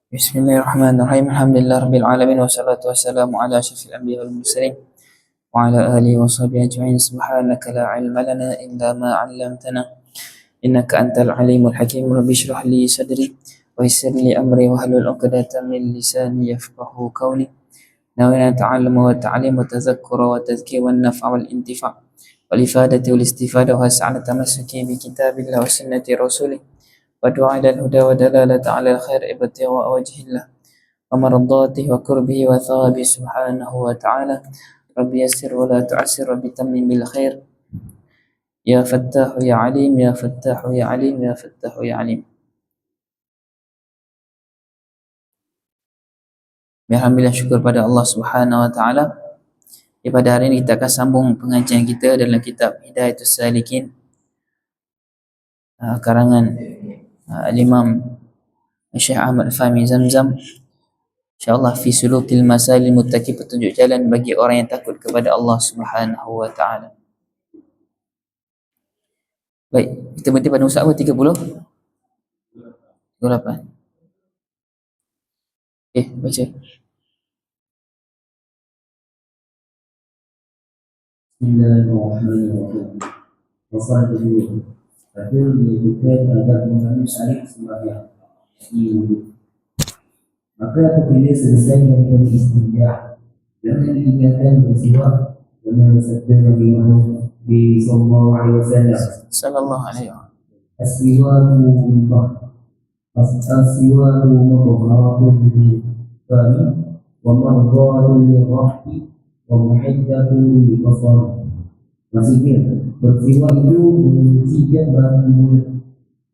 Bismillahirrahmanirrahim. Alhamdulillahirabbil alamin wassalatu wassalamu ala asyrafil anbiya'i wal mursalin wa ala alihi washabihi ajma'in. Subhanaka la ilma lana illa ma 'allamtana innaka antal alimul hakim. Rabbi shrah li sadri wa yassir li amri wahlul 'uqdatam min lisani yafqahu qawli. Nawina ta'alluma wa ta'lim wa tadhakkura wa tadhkira wan naf'a wal intifa' wal ifadati wal istifada wa sa'ala tamassuki bi kitabillah wa sunnati rasulih ودعاء إلى الهدى ودلالة على الخير ابتغاء وجه الله ومرضاته وقربه وثوابه سبحانه وتعالى. ربي يسر ولا تعسر، ربي تمم بالخير، يا فتاح يا عليم، يا فتاح يا عليم، يا فتاح يا عليم. Alhamdulillah, syukur pada Allah Subhanahu wa taala. Pada hari ini kita akan sambung pengajian kita dalam kitab Hidayatus Salikin karangan Al-Imam Syekh Ahmad Fahmi Zamzam, insyaAllah fi sulukil masalil muttaqi, petunjuk jalan bagi orang yang takut kepada Allah Subhanahu wa ta'ala. Baik, kita berhenti pada muka apa? 30? 28. Baca. Bismillahirrahmanirrahim. Wassalamualaikum. Tapi menyebutkan agar mengambil syarif sembahyang wudhu. Maka apabila selesai melakukan istinja, jangan ditinggalkan bersiwak dengan sabda Nabi Muhammad sallallahu alaihi wasallam. Sallallahu alaihi wasallam. Aswiwatu mutahharatun lil-fami wa mardatun lirrahmi wa muhiddatun lil-basar. Maksudnya, bersiwak itu menyucikan bagi mulut,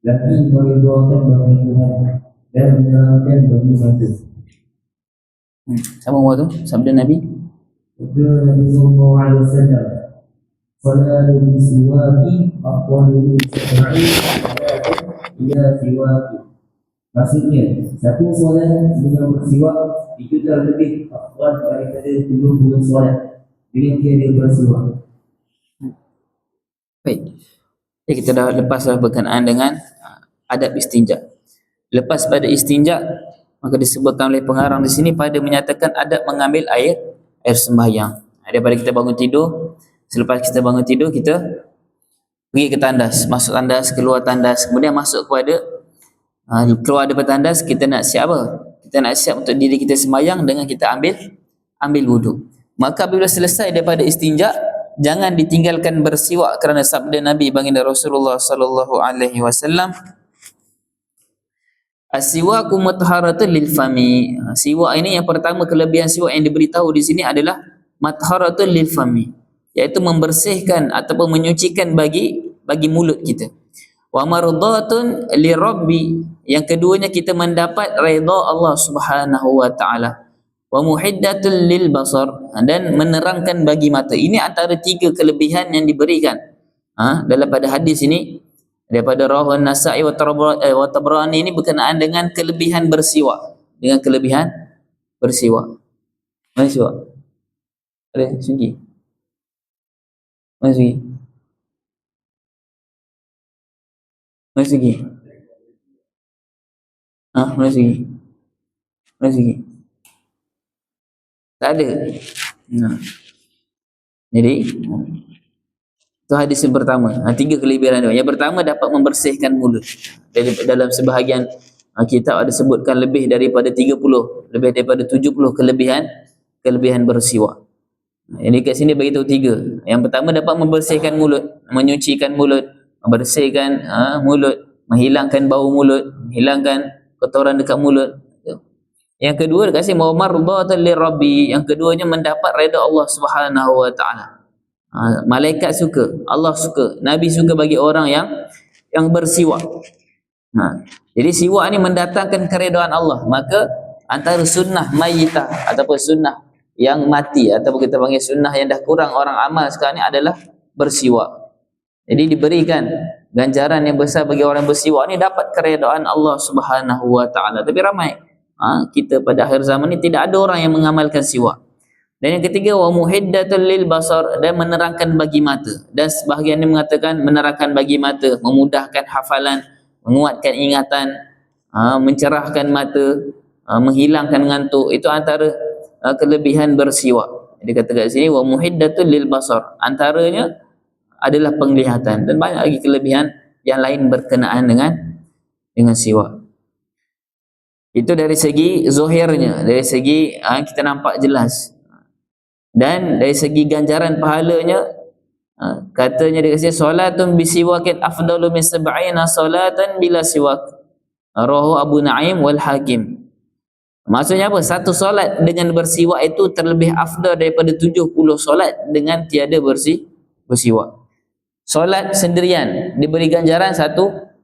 lagi meridhakan bagi Tuhan dan menerangkan bagi mata. Sama tu sabda Nabi. Sabda Nabi sallallahu alaihi wasallam, "Salatu bisiwaki afdalu min sab'i ila siwaki." Maksudnya, satu solat dengan bersiwak itu terlebih afdal daripada 70 solat dengan tiada bersiwak. Baik. Jadi kita dah lepas berkenaan dengan adab istinja. Lepas pada istinja, maka disebutkan oleh pengarang di sini pada menyatakan adab mengambil air sembahyang. Daripada kita bangun tidur, selepas kita bangun tidur kita pergi ke tandas, masuk tandas, keluar tandas, kemudian masuk kepada keluar daripada tandas, kita nak siap apa? Kita nak siap untuk diri kita sembahyang dengan kita ambil wuduk. Maka apabila selesai daripada istinja, jangan ditinggalkan bersiwak kerana sabda Nabi baginda Rasulullah sallallahu alaihi wasallam, as-siwaku mutahharatun lil fami. Siwak ini yang pertama, kelebihan siwak yang diberitahu di sini adalah mutahharatun lil fami, iaitu membersihkan ataupun menyucikan bagi mulut kita. Wa mardatun lirabbi, yang keduanya kita mendapat redha Allah Subhanahu wa taala. Wa muhiddatul lil basar, dan menerangkan bagi mata. Ini antara tiga kelebihan yang diberikan dalam pada hadis ini daripada Rawah An-Nasa'i wa Tabrani, ini berkenaan dengan kelebihan bersiwak, dengan kelebihan bersiwak. Mana siwak? Ada segi? Mana segi? Mana segi? Mana segi? Mana segi? Tak ada. Jadi itu hadis yang pertama. Tiga kelebihan dia. Yang pertama, dapat membersihkan mulut. Dalam sebahagian kitab ada sebutkan lebih daripada 30, lebih daripada 70 kelebihan bersiwak. Jadi kat sini beritahu tiga. Yang pertama, dapat membersihkan mulut, menyucikan mulut, membersihkan mulut, menghilangkan bau mulut, menghilangkan kotoran dekat mulut. Yang kedua dikasih mardatan lirabbi, yang keduanya mendapat redha Allah Subhanahu wa taala. Malaikat suka, Allah suka, Nabi suka bagi orang yang bersiwak. Jadi siwak ni mendatangkan keredaan Allah. Maka antara sunnah mayyitah ataupun sunnah yang mati, ataupun kita panggil sunnah yang dah kurang orang amal sekarang ni adalah bersiwak. Jadi diberikan ganjaran yang besar bagi orang bersiwak ni, dapat keredaan Allah Subhanahu wa taala. Tapi ramai kita pada akhir zaman ni tidak ada orang yang mengamalkan siwak. Dan yang ketiga wa muhiddatul lil basar, dan menerangkan bagi mata. Dan sebahagian ini mengatakan menerangkan bagi mata, memudahkan hafalan, menguatkan ingatan, mencerahkan mata, menghilangkan ngantuk. Itu antara kelebihan bersiwak. Dia kata kat sini wa muhiddatul lil basar, antaranya adalah penglihatan, dan banyak lagi kelebihan yang lain berkenaan dengan siwak. Itu dari segi zahirnya, dari segi kita nampak jelas. Dan dari segi ganjaran pahalanya, katanya dia kata salatun bisiwakin afdalu min sab'ina salatan bila siwak, rawahu Abu Naim wal Hakim. Maksudnya apa? Satu solat dengan bersiwak itu terlebih afdal daripada 70 solat dengan tiada bersiwak. Solat sendirian diberi ganjaran 1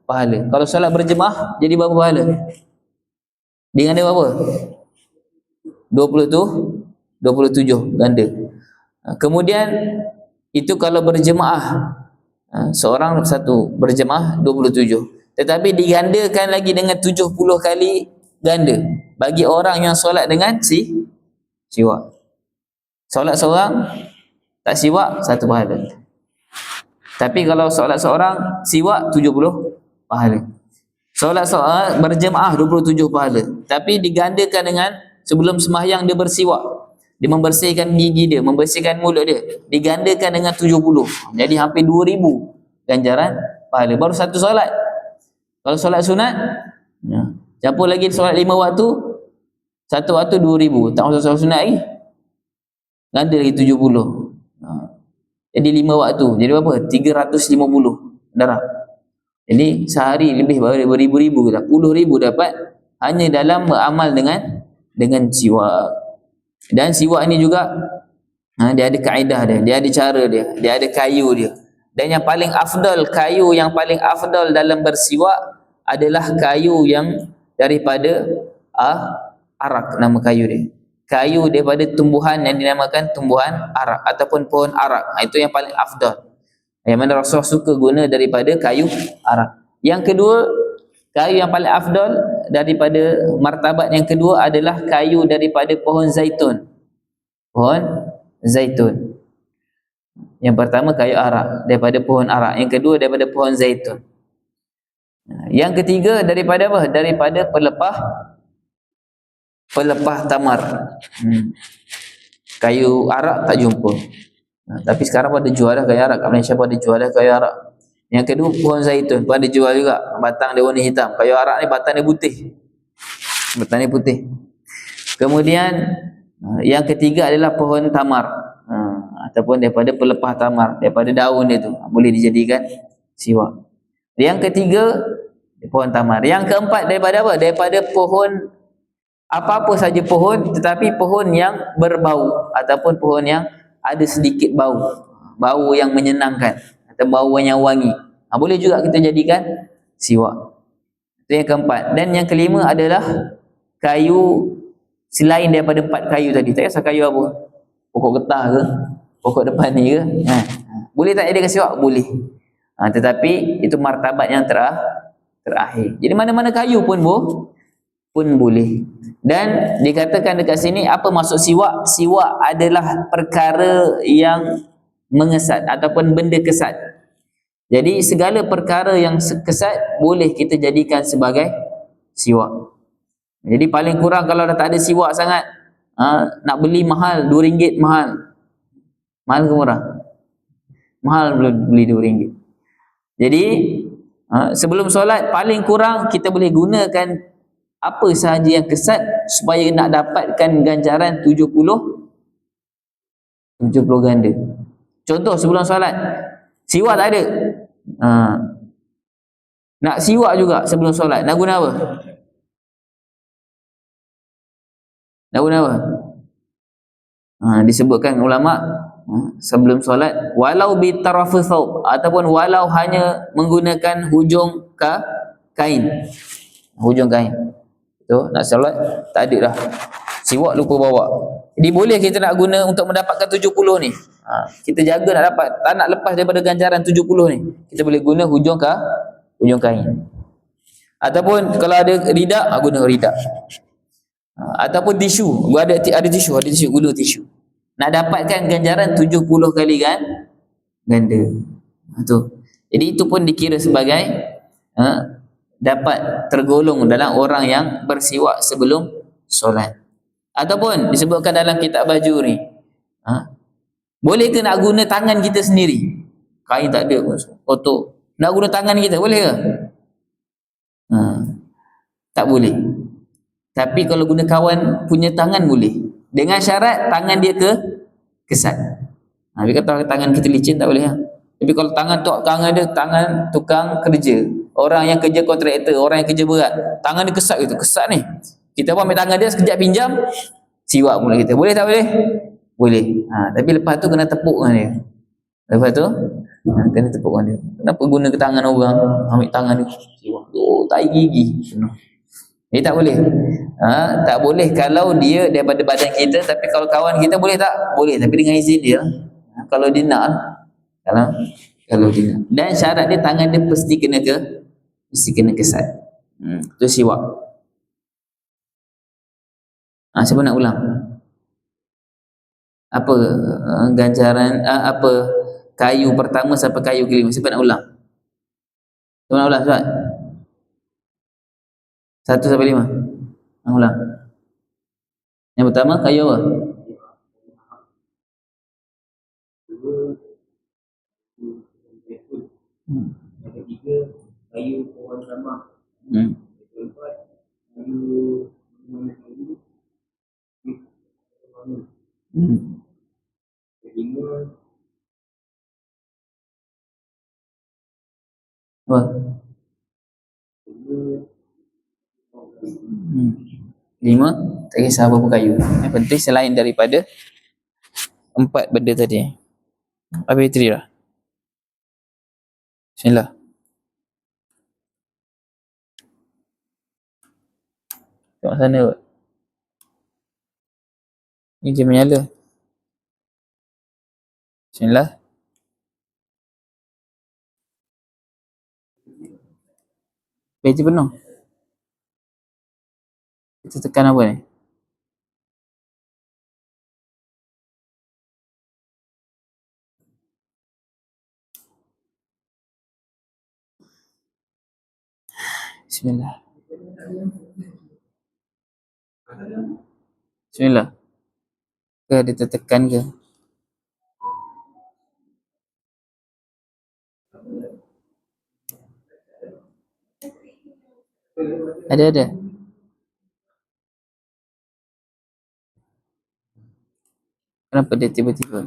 pahala. Kalau solat berjemaah jadi berapa pahala? Dengan dia berapa? 20 tu 27 ganda. Kemudian itu kalau berjemaah, seorang satu berjemaah 27. Tetapi digandakan lagi dengan 70 kali ganda bagi orang yang solat dengan siwak. Solat seorang tak siwak 1 pahala. Tapi kalau solat seorang siwak 70 pahala. Solat seorang berjemaah 27 pahala. Tapi digandakan dengan sebelum sembahyang dia bersiwak. Dia membersihkan gigi dia, membersihkan mulut dia, digandakan dengan 70. Jadi hampir 2000 ganjaran pahala. Baru satu solat. Kalau solat sunat, campur lagi solat 5 waktu, satu waktu 2000. Tak masuk solat sunat lagi, ganda lagi 70. Jadi 5 waktu, jadi berapa? 350 darab. Jadi sehari lebih beribu-ribu, puluh ribu dapat hanya dalam beramal dengan siwak. Dan siwak ini juga dia ada kaedah dia, dia ada cara dia, dia ada kayu dia. Dan yang paling afdal, kayu yang paling afdal dalam bersiwak adalah kayu yang daripada arak, nama kayu dia. Kayu daripada tumbuhan yang dinamakan tumbuhan arak ataupun pohon arak. Itu yang paling afdal. Yang mana Rasulullah suka guna daripada kayu arak. Yang kedua, kayu yang paling afdal daripada martabat yang kedua adalah kayu daripada pohon zaitun. Pohon zaitun. Yang pertama kayu arak, daripada pohon arak. Yang kedua daripada pohon zaitun. Yang ketiga daripada apa? Daripada pelepah tamar. Kayu arak tak jumpa. Tapi sekarang pada jual dah kayu arak. Kat Malaysia pada jual dah kayu arak. Yang kedua pohon zaitun pun ada jual juga. Batang dia warna hitam. Kayu arak ni batang dia putih. Batang dia putih. Kemudian yang ketiga adalah pohon tamar. Ataupun daripada pelepah tamar, daripada daun dia tu boleh dijadikan siwak. Yang ketiga pohon tamar. Yang keempat daripada apa? Daripada pohon, apa-apa saja pohon, tetapi pohon yang berbau ataupun pohon yang ada sedikit bau, bau yang menyenangkan atau bau yang wangi, boleh juga kita jadikan siwak. Itu yang keempat. Dan yang kelima adalah kayu selain daripada 4 kayu tadi. Tak kisah kayu apa, pokok getah ke, pokok depan ni ke, boleh tak jadikan siwak? Boleh. Tetapi itu martabat yang terakhir. Jadi mana-mana kayu pun boleh. Dan dikatakan dekat sini apa maksud siwak? Siwak adalah perkara yang mengesat ataupun benda kesat. Jadi segala perkara yang kesat boleh kita jadikan sebagai siwak. Jadi paling kurang kalau dah tak ada siwak sangat, nak beli mahal, RM2 mahal. Mahal ke murah? Mahal, beli RM2. Jadi sebelum solat paling kurang kita boleh gunakan apa sahaja yang kesat supaya nak dapatkan ganjaran 70 ganda. Contoh sebelum solat, siwak tak ada. Nak siwak juga sebelum solat, nak guna apa? Nak guna apa? Disebutkan ulama sebelum solat, walau bi tarafi thawb, ataupun walau hanya menggunakan hujung kain. Hujung kain. Tu nak solat tak ada dah, siwak lupa bawa. Jadi boleh kita nak guna untuk mendapatkan 70 ni. Kita jaga nak dapat, tak nak lepas daripada ganjaran 70 ni, kita boleh guna hujung kain. Ataupun kalau ada ridak, guna ridak. Ataupun tisu, ada tisu, guna tisu. nak dapatkan ganjaran 70 kali kan ganda. Tu. Jadi itu pun dikira sebagai dapat tergolong dalam orang yang bersiwak sebelum solat. Ataupun disebutkan dalam kitab baju ni, boleh ke nak guna tangan kita sendiri? Kain tak ada, kotor. Nak guna tangan kita, boleh ke? Tak boleh. Tapi kalau guna kawan punya tangan boleh. Dengan syarat tangan dia kesat. Tapi kata tangan kita licin tak boleh. Tapi kalau tangan dia tangan tukang kerja, orang yang kerja kontraktor, orang yang kerja berat, tangan dia kesat gitu, kesat ni. Kita pun ambil tangan dia sekejap pinjam, siwak pula kita. Boleh tak boleh? Boleh. Tapi lepas tu kena tepuk dengan dia. Lepas tu kena tepuk dengan dia. Kenapa guna ke tangan orang? Ambil tangan dia, siwak. Tai gigi. Ini tak boleh. Tak boleh kalau dia daripada badan kita, tapi kalau kawan kita boleh tak? Boleh, tapi dengan izin dia. Kalau dia nak. Kalau dia nak. Dan syarat dia tangan dia mesti kena kesat. Itu siwak. Siapa nak ulang? Apa ganjaran apa kayu pertama sampai kayu kelima? Siapa nak ulang? Siapa nak ulang? Siapa? 1 sampai 5. Nak ulang. Yang pertama kayu apa? Yang ketiga kayu pohon ramah. Yang keempat kayu kelima apa? 5. Tak kisah berapa kayu. Yang penting selain daripada 4 benda tadi. Habis 3 lah. Bismillah. Tengok sana kot. Ni dia menyala. Bismillah. Page penuh. Kita tekan apa ni? Bismillah. Bismillah. Ke ada tertekan ke? Ada. Kenapa dia tiba-tiba?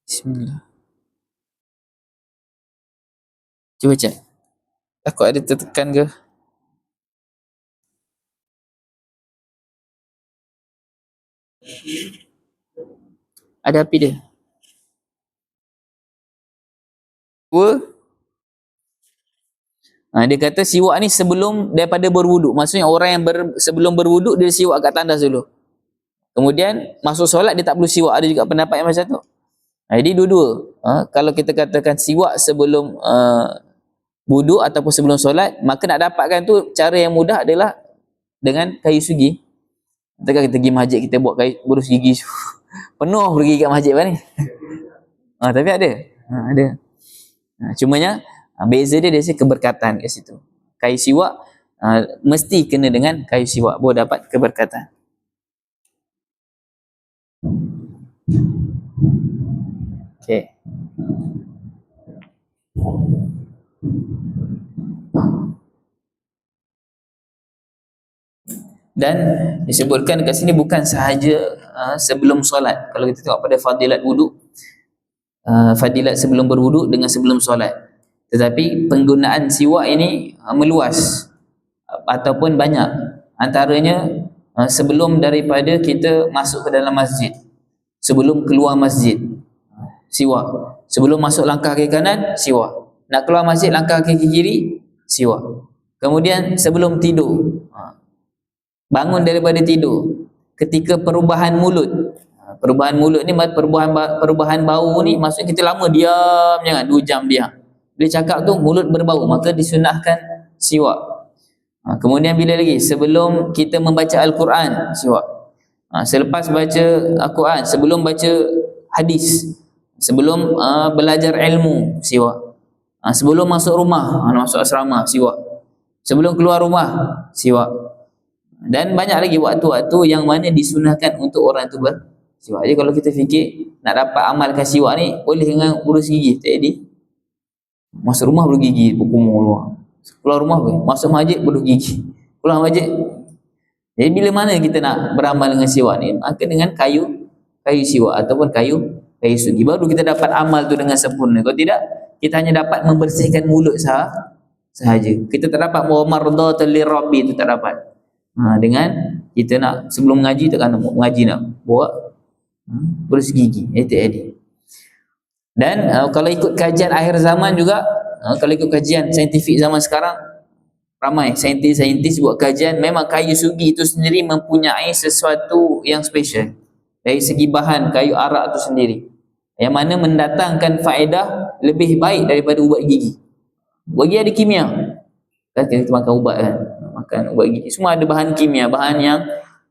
Bismillah. Cuba cek. Takut ada tertekan ke? Ada api dia. 2. Dia kata siwak ni sebelum daripada berwuduk. Maksudnya orang yang sebelum berwuduk dia siwak kat tandas dulu. Kemudian masuk solat dia tak perlu siwak. Ada juga pendapat yang macam tu. Jadi dua-dua. Kalau kita katakan siwak sebelum wuduk ataupun sebelum solat, maka nak dapatkan tu cara yang mudah adalah dengan kayu sugi. Takkan kita pergi masjid kita buat kayu berus gigi penuh pergi kat masjid ni. Tapi ada. Cumanya beza dia dari keberkatan kat situ. Kayu siwak mesti kena dengan kayu siwak baru dapat keberkatan. Okey. Dan disebutkan dekat sini bukan sahaja sebelum solat. Kalau kita tengok pada fadilat wuduk, fadilat sebelum berwuduk dengan sebelum solat. Tetapi penggunaan siwak ini meluas ataupun banyak. Antaranya sebelum daripada kita masuk ke dalam masjid, sebelum keluar masjid, siwak. Sebelum masuk langkah kaki kanan, siwak. Nak keluar masjid langkah kaki kiri, siwak. Kemudian sebelum tidur, bangun daripada tidur, ketika perubahan mulut. Perubahan mulut ni, perubahan bau ni maksudnya kita lama diam, jangan 2 jam diam. Bila cakap tu mulut berbau, maka disunahkan siwak. Kemudian bila lagi? Sebelum kita membaca Al-Quran, siwak. Selepas baca Al-Quran, sebelum baca hadis, sebelum belajar ilmu, siwak. Sebelum masuk rumah, masuk asrama, siwak. Sebelum keluar rumah, siwak. Dan banyak lagi waktu-waktu yang mana disunahkan untuk orang tu bersiwak. Jadi kalau kita fikir nak dapat amalkan siwak ni, boleh dengan urus gigi. Jadi masuk rumah berus gigi, berkumur luar. Keluar rumah boleh, masuk masjid berus gigi. Keluar masjid. Jadi bila mana kita nak beramal dengan siwak ni? Maka dengan kayu siwak ataupun kayu sugi, baru kita dapat amal tu dengan sempurna. Kalau tidak, kita hanya dapat membersihkan mulut sahaja. Kita tak dapat mardhatal lirabbi, itu tak dapat. Dengan kita nak sebelum mengaji, takkan mengaji nak buat berus gigi, itu. Dan kalau ikut kajian akhir zaman juga, kalau ikut kajian saintifik zaman sekarang, ramai saintis buat kajian, memang kayu sugi itu sendiri mempunyai sesuatu yang special dari segi bahan kayu arak itu sendiri, yang mana mendatangkan faedah lebih baik daripada ubat gigi. Ubat gigi ada kimia kan, kita makan ubat kan, makan ubat gigi semua ada bahan kimia, bahan yang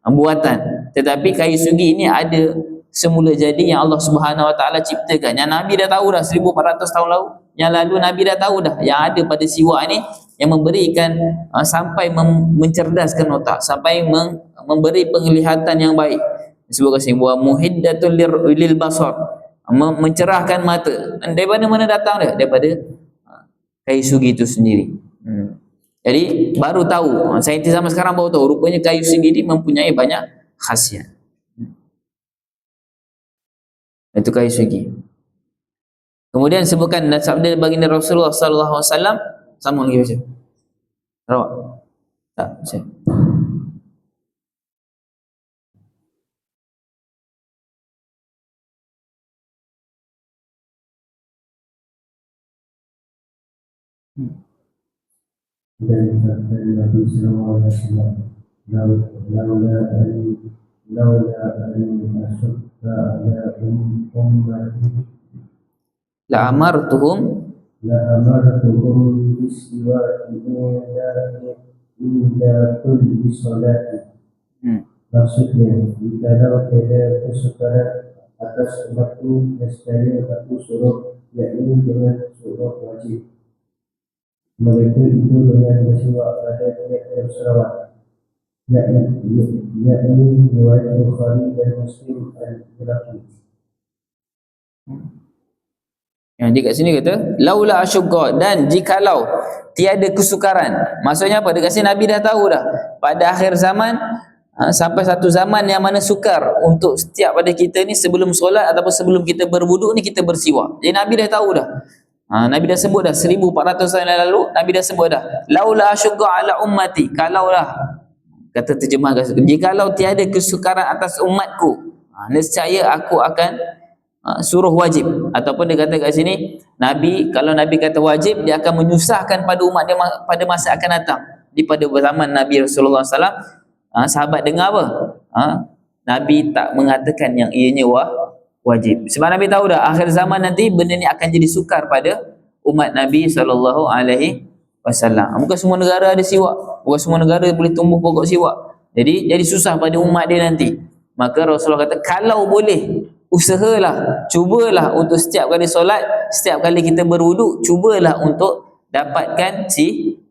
buatan. Tetapi kayu sugi ini ada semula jadi yang Allah Subhanahu Wa Taala ciptakan, yang Nabi dah tahu dah 1400 tahun yang lalu. Nabi dah tahu dah yang ada pada siwak ini, yang memberikan sampai mencerdaskan otak, sampai memberi penglihatan yang baik. Disebut kasi wa muhiddatul lil basar, mencerahkan mata. Dan daripada mana datang dia? Daripada kayu sugi itu sendiri. Jadi baru tahu, saintis zaman sekarang baru tahu rupanya kayu sugi ini mempunyai banyak khasiat. Itu kayu sugi. Kemudian sebutkan sabda baginda Rasulullah sallallahu alaihi wasallam, sama lagi baca. Rawak. Tak, saya. Dan sabda Nabi sallallahu alaihi wasallam, laula an asyqa ala ummati La amartuhum bisiwak inda kulli salati. Maksudnya, jikalau tiada kesukaran atas umatku, nescaya aku suruh, yakni dengan suruh wajib mereka itu dengan bersiwak pada tiap-tiap selawat, yakni riwayat Bukhari dan Muslim al-Bukhari. Yang di kat sini kata laula asyqa, dan jikalau tiada kesukaran. Maksudnya apa? Dekat sini Nabi dah tahu dah pada akhir zaman sampai satu zaman yang mana sukar untuk setiap pada kita ni sebelum solat ataupun sebelum kita berwuduk ni kita bersiwak. Jadi Nabi dah tahu dah. Nabi dah sebut dah 1400 tahun yang lalu, Nabi dah sebut dah laula asyqa ala ummati, kalaulah, kata terjemah, jikalau tiada kesukaran atas umatku, nescaya aku akan suruh wajib. Ataupun dia kata kat sini, Nabi, kalau Nabi kata wajib, dia akan menyusahkan pada umat dia pada masa akan datang. Di pada zaman Nabi Rasulullah SAW, sahabat dengar apa? Nabi tak mengatakan yang ianya wajib. Sebab Nabi tahu dah akhir zaman nanti benda ni akan jadi sukar pada umat Nabi SAW. Bukan semua negara ada siwak, bukan semua negara boleh tumbuh pokok siwak. Jadi susah pada umat dia nanti. Maka Rasulullah kata, kalau boleh, usahalah, cubalah untuk setiap kali solat, setiap kali kita berwuduk, cubalah untuk dapatkan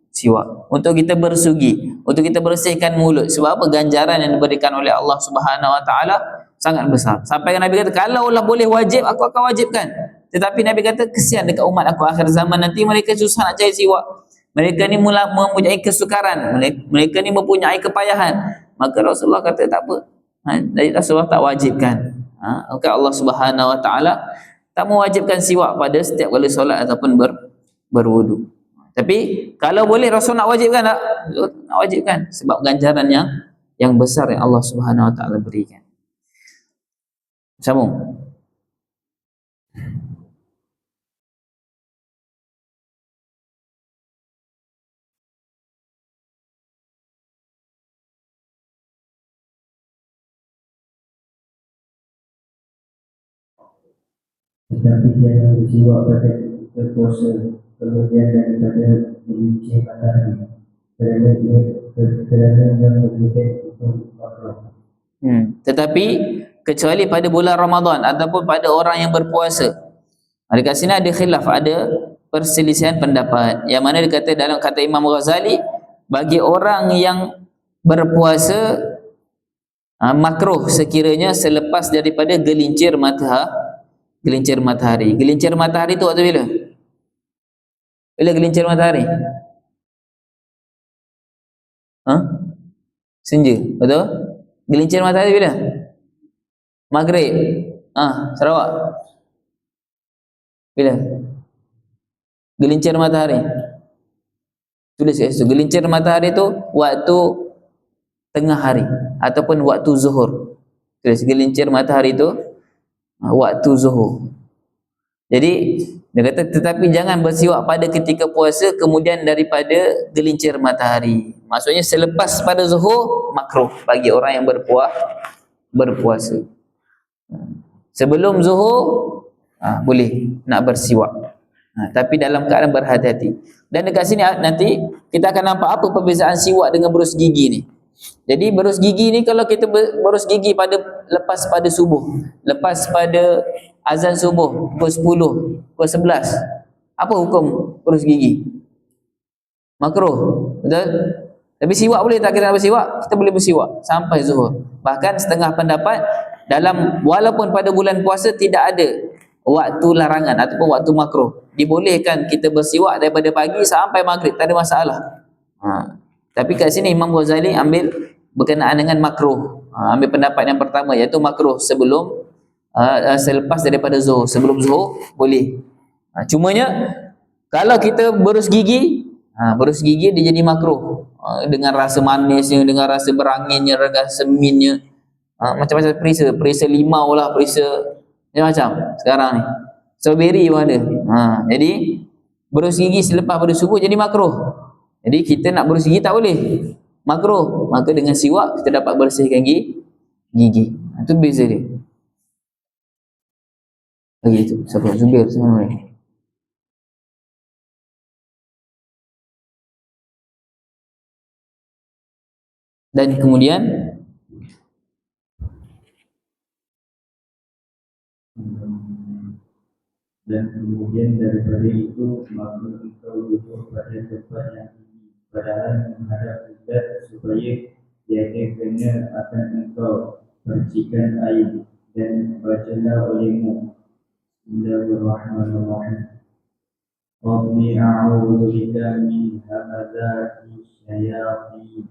siwak, untuk kita bersugi, untuk kita bersihkan mulut. Sebab apa? Ganjaran yang diberikan oleh Allah Subhanahu Wa Taala sangat besar. Sampai Nabi kata, kalaulah boleh wajib, aku akan wajibkan. Tetapi Nabi kata, kesian dekat umat aku akhir zaman nanti, mereka susah nak cari siwak. Mereka ni mula mempunyai kesukaran, mereka ni mempunyai kepayahan. Maka Rasulullah kata, tak apa, jadi Rasulullah tak wajibkan. Maka Allah Subhanahu Wa Taala tak mewajibkan siwak pada setiap kali solat ataupun berwudu. Tapi kalau boleh Rasul nak wajibkan tak? Nak wajibkan, sebab ganjaran yang besar yang Allah Subhanahu Wa Taala berikan. Sambung. tetapi jangan bersiwak pada berpuasa kemudian daripada gelincir matahari kerana yang berbeza itu makruh. Tetapi kecuali pada bulan Ramadan ataupun pada orang yang berpuasa. Dekat sini ada khilaf, ada perselisihan pendapat. Yang mana dia kata dalam kata Imam Ghazali, bagi orang yang berpuasa makruh sekiranya selepas daripada gelincir matahari. Gelincir matahari tu waktu bila? Bila gelincir matahari? Senja, betul? Gelincir matahari bila? Maghrib. Sarawak. Bila? Gelincir matahari. Tulis kat situ. Gelincir matahari tu waktu tengah hari ataupun waktu zuhur. Tulis gelincir matahari tu waktu zuhur. Jadi dia kata tetapi jangan bersiwak pada ketika puasa kemudian daripada gelincir matahari. Maksudnya selepas pada zuhur makruh bagi orang yang berpuasa. Sebelum zuhur boleh nak bersiwak. Tapi dalam keadaan berhati-hati. Dan dekat sini nanti kita akan nampak apa perbezaan siwak dengan berus gigi ni. Jadi berus gigi ni kalau kita berus gigi lepas pada subuh, lepas pada azan subuh pukul 10, pukul 11, apa hukum berus gigi? Makruh, betul? Tapi siwak boleh tak kita nak bersiwak? Kita boleh bersiwak sampai zuhur. Bahkan setengah pendapat walaupun pada bulan puasa tidak ada waktu larangan ataupun waktu makruh, dibolehkan kita bersiwak daripada pagi sampai maghrib, tak ada masalah. Tapi kat sini Imam Ghazali ambil berkenaan dengan makruh, ambil pendapat yang pertama iaitu makruh sebelum selepas daripada zuhur. Sebelum zuhur boleh. Cumanya kalau kita berus gigi dia jadi makruh dengan rasa manisnya, dengan rasa beranginnya, rasa minnya, macam-macam perisa limau lah, perisa macam sekarang ni strawberry pun ada. Jadi berus gigi selepas pada subuh jadi makruh. Jadi kita nak berus gigi tak boleh, makruh. Maka dengan siwak kita dapat bersihkan gigi. Itu beza dia. Lagi tu siapa? Zubir semua ni. Dan kemudian daripada itu maka engkau duduk pada tempat yang tinggi padahal menghadap kiblat supaya tiada kena akan engkau percikan air, dan bacalah olehmu Bismillahirrahmanirrahim. Rabbi a'udzu bika min hamazati syayatin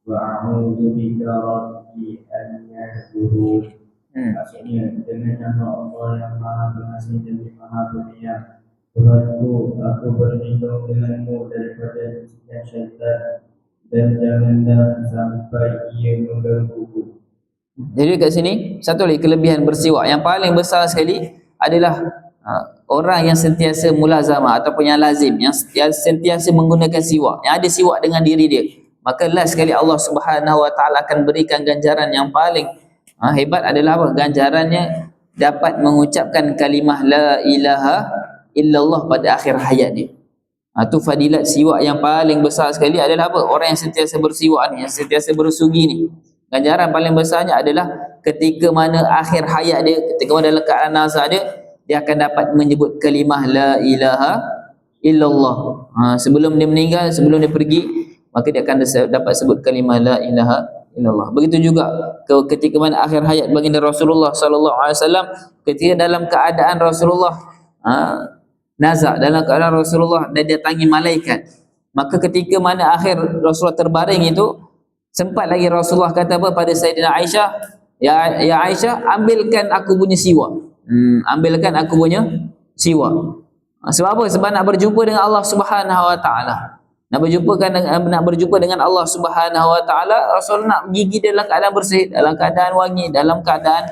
wa a'udzu bika rabbi an yahdurun. Maksudnya dengan nama Allah yang Maha Pengasih dan Maha Penyayang, Tuhanku, aku berlindung denganmu daripada bisikan syaitan dan janganlah sampai ia menggangguku. Jadi kat sini satu lagi kelebihan bersiwak yang paling besar sekali adalah orang yang sentiasa mulazamah ataupun yang lazim, yang sentiasa menggunakan siwak, yang ada siwak dengan diri dia, maka last sekali Allah Subhanahu Wa Taala akan berikan ganjaran yang paling hebat adalah apa? Ganjarannya dapat mengucapkan kalimah la ilaha illallah pada akhir hayat dia. Itu fadilat siwak yang paling besar sekali adalah apa? Orang yang sentiasa bersiwak ni, yang sentiasa bersugi ni, ganjaran paling besarnya adalah ketika mana akhir hayat dia, ketika mana dalam keadaan nazar dia akan dapat menyebut kalimah la ilaha illallah. Sebelum dia meninggal, sebelum dia pergi, maka dia akan dapat sebut kalimah la ilaha illallah. Begitu juga ketika mana akhir hayat baginda Rasulullah sallallahu alaihi wasallam, ketika dalam keadaan Rasulullah nazak, dalam keadaan Rasulullah dan datangi malaikat, maka ketika mana akhir Rasulullah terbaring itu, sempat lagi Rasulullah kata apa pada Sayyidina Aisyah, ya Aisyah, ambilkan aku punya siwak. Ambilkan aku punya siwak. Sebab apa? Sebab nak berjumpa dengan Allah Subhanahu Wa Taala. Nak berjumpa dengan Allah Subhanahu Wa Taala, Rasul nak gigi dalam keadaan bersih, dalam keadaan wangi, dalam keadaan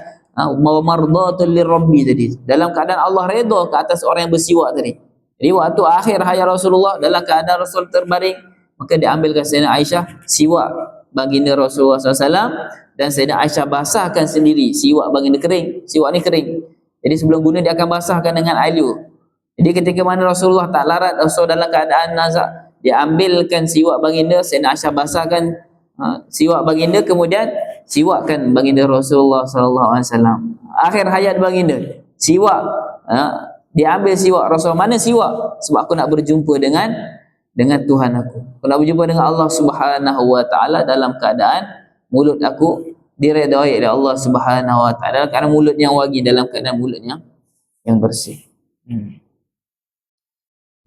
mardatul lirabbi tadi, dalam keadaan Allah redha ke atas orang yang bersiwak tadi. Jadi waktu akhir hayat Rasulullah, dalam keadaan Rasul terbaring, maka dia ambilkan Sayyidina Aisyah siwak baginda Rasulullah SAW, dan Sayyidina Aisyah basahkan sendiri siwak baginda kering. Siwak ni kering. Jadi sebelum guna dia akan basahkan dengan air liur. Jadi ketika mana Rasulullah tak larat, Rasul dalam keadaan nazak, dia ambilkan siwak baginda, Sayyidina Aisyah basahkan siwak baginda, kemudian siwakkan baginda Rasulullah sallallahu alaihi wasallam. Akhir hayat baginda, siwak, dia ambil siwak Rasul. Mana siwak? Sebab aku nak berjumpa dengan Tuhan aku. Aku nak berjumpa dengan Allah Subhanahu wa taala dalam keadaan mulut aku diredai oleh Allah Subhanahu wa taala, dalam keadaan mulut yang wangi, dalam keadaan mulut yang bersih.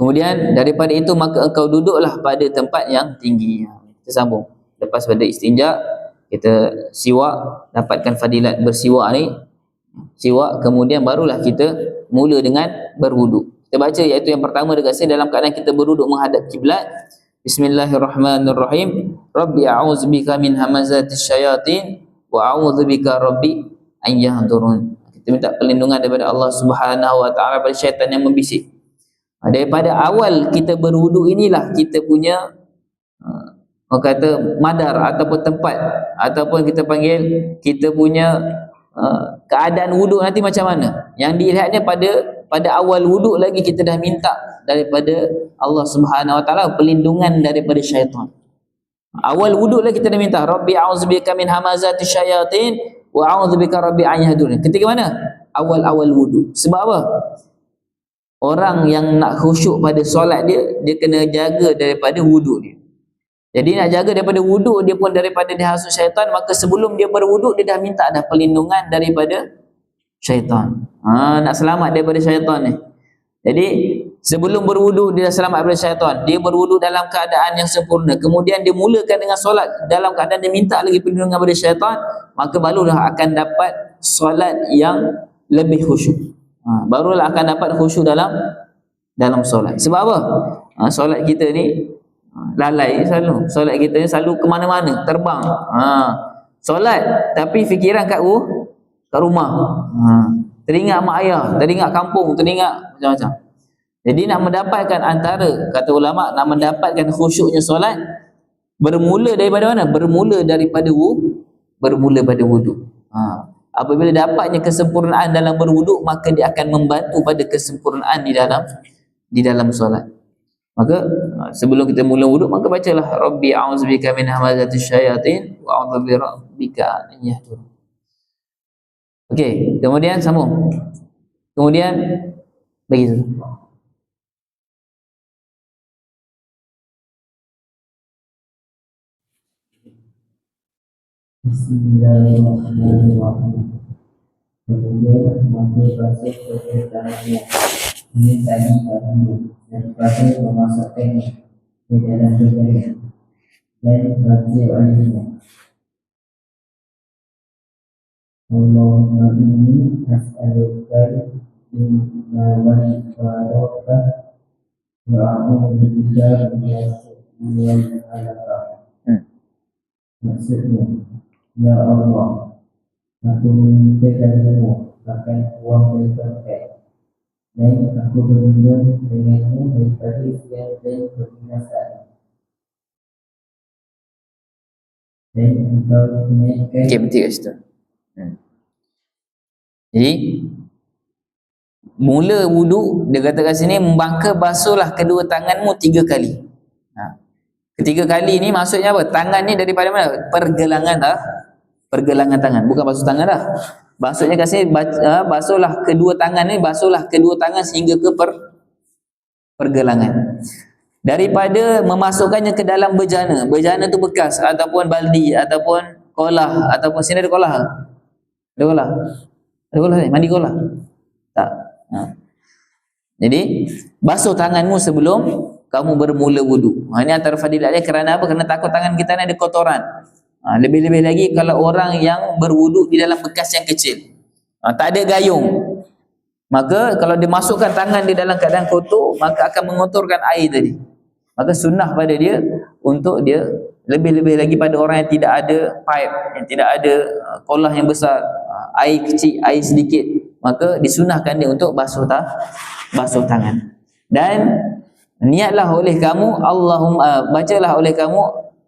Kemudian daripada itu maka engkau duduklah pada tempat yang tinggi. Kita sambung. Lepas pada istinja, kita siwak, dapatkan fadilat bersiwak ni, siwak, kemudian barulah kita mula dengan berwuduk. Kita baca iaitu yang pertama dekat sini dalam keadaan kita berwuduk menghadap kiblat. Bismillahirrahmanirrahim. Rabbi a'udzubika min hamazatis syayatin wa a'udzubika rabbi an yahdurun. Kita minta perlindungan daripada Allah Subhanahu wa taala daripada syaitan yang membisik. Daripada awal kita berwuduk inilah kita punya orang kata madar ataupun tempat, ataupun kita panggil kita punya keadaan wuduk nanti macam mana. Yang dilihatnya pada awal wuduk lagi kita dah minta daripada Allah Subhanahu wa taala perlindungan daripada syaitan. Awal wuduk lagi kita dah minta Rabbi a'udzubika min hamazati syayatin wa a'udzubika rabbi an yahdurun. Ketika mana? Awal-awal wuduk. Sebab apa? Orang yang nak khusyuk pada solat dia kena jaga daripada wuduk dia. Jadi nak jaga daripada wuduk dia pun daripada dihasut syaitan, maka sebelum dia berwuduk dia dah minta dah perlindungan daripada syaitan. Nak selamat daripada syaitan ni. Jadi sebelum berwuduk dia dah selamat daripada syaitan. Dia berwuduk dalam keadaan yang sempurna. Kemudian dia mulakan dengan solat dalam keadaan dia minta lagi perlindungan daripada syaitan, maka barulah akan dapat solat yang lebih khusyuk. Barulah akan dapat khusyuk dalam solat. Sebab apa? Solat kita ni lalai selalu. Solat kita ni selalu ke mana-mana, terbang. Solat tapi fikiran kat rumah. Teringat mak ayah, teringat kampung, teringat macam-macam. Jadi nak mendapatkan antara, kata ulama, nak mendapatkan khusyuknya solat bermula daripada mana? Bermula daripada wuduk. Apabila dapatnya kesempurnaan dalam berwuduk, maka dia akan membantu pada kesempurnaan di dalam solat. Maka sebelum kita mula wuduk, maka bacalah Rabbi a'udzubika min hamazatis syayatin wa a'udzubika an yahdurun. Okey, kemudian sambung. Kemudian bagi tu. Bismillahirrahmanirrahim. Kemudian mengambil basuh ke tangannya. Ini tadi daripada memasukkannya ke dalam badannya dan basuh olehnya. Allahumma inni as'aluka min barakah wa a'udzubika min halakah. Maksudnya, ya Allah, aku meminta darimu akan uang dan berkat, dan aku berlindung denganmu daripada segala kebinasaan. Dan engkau menaikkan. Okey, berhenti kat situ. Jadi mula wuduk, dia kata kat sini, maka basuhlah kedua tanganmu 3 kali. Ketiga kali ni maksudnya apa? Tangan ni daripada mana? Pergelangan tangan. Bukan basuh tangan dah. Maksudnya kat sini basuhlah kedua tangan ni, basuhlah kedua tangan sehingga ke pergelangan. Daripada memasukkannya ke dalam bejana. Bejana tu bekas ataupun baldi ataupun kolah ataupun sini ada kolah. Ada kolah. Ada kolah ni, mandi kolah. Tak. Jadi basuh tanganmu sebelum kamu bermula wuduk. Ini antara fadilatnya kerana apa? Kerana takut tangan kita ni ada kotoran. Lebih-lebih lagi kalau orang yang berwuduk di dalam bekas yang kecil. Tak ada gayung. Maka kalau dia masukkan tangan di dalam keadaan kotor, maka akan mengotorkan air tadi. Maka sunnah pada dia untuk dia, lebih-lebih lagi pada orang yang tidak ada pipe, yang tidak ada kolah yang besar, air kecil, air sedikit, maka disunahkan dia untuk basuh tangan. Dan niatlah oleh kamu, bacalah oleh kamu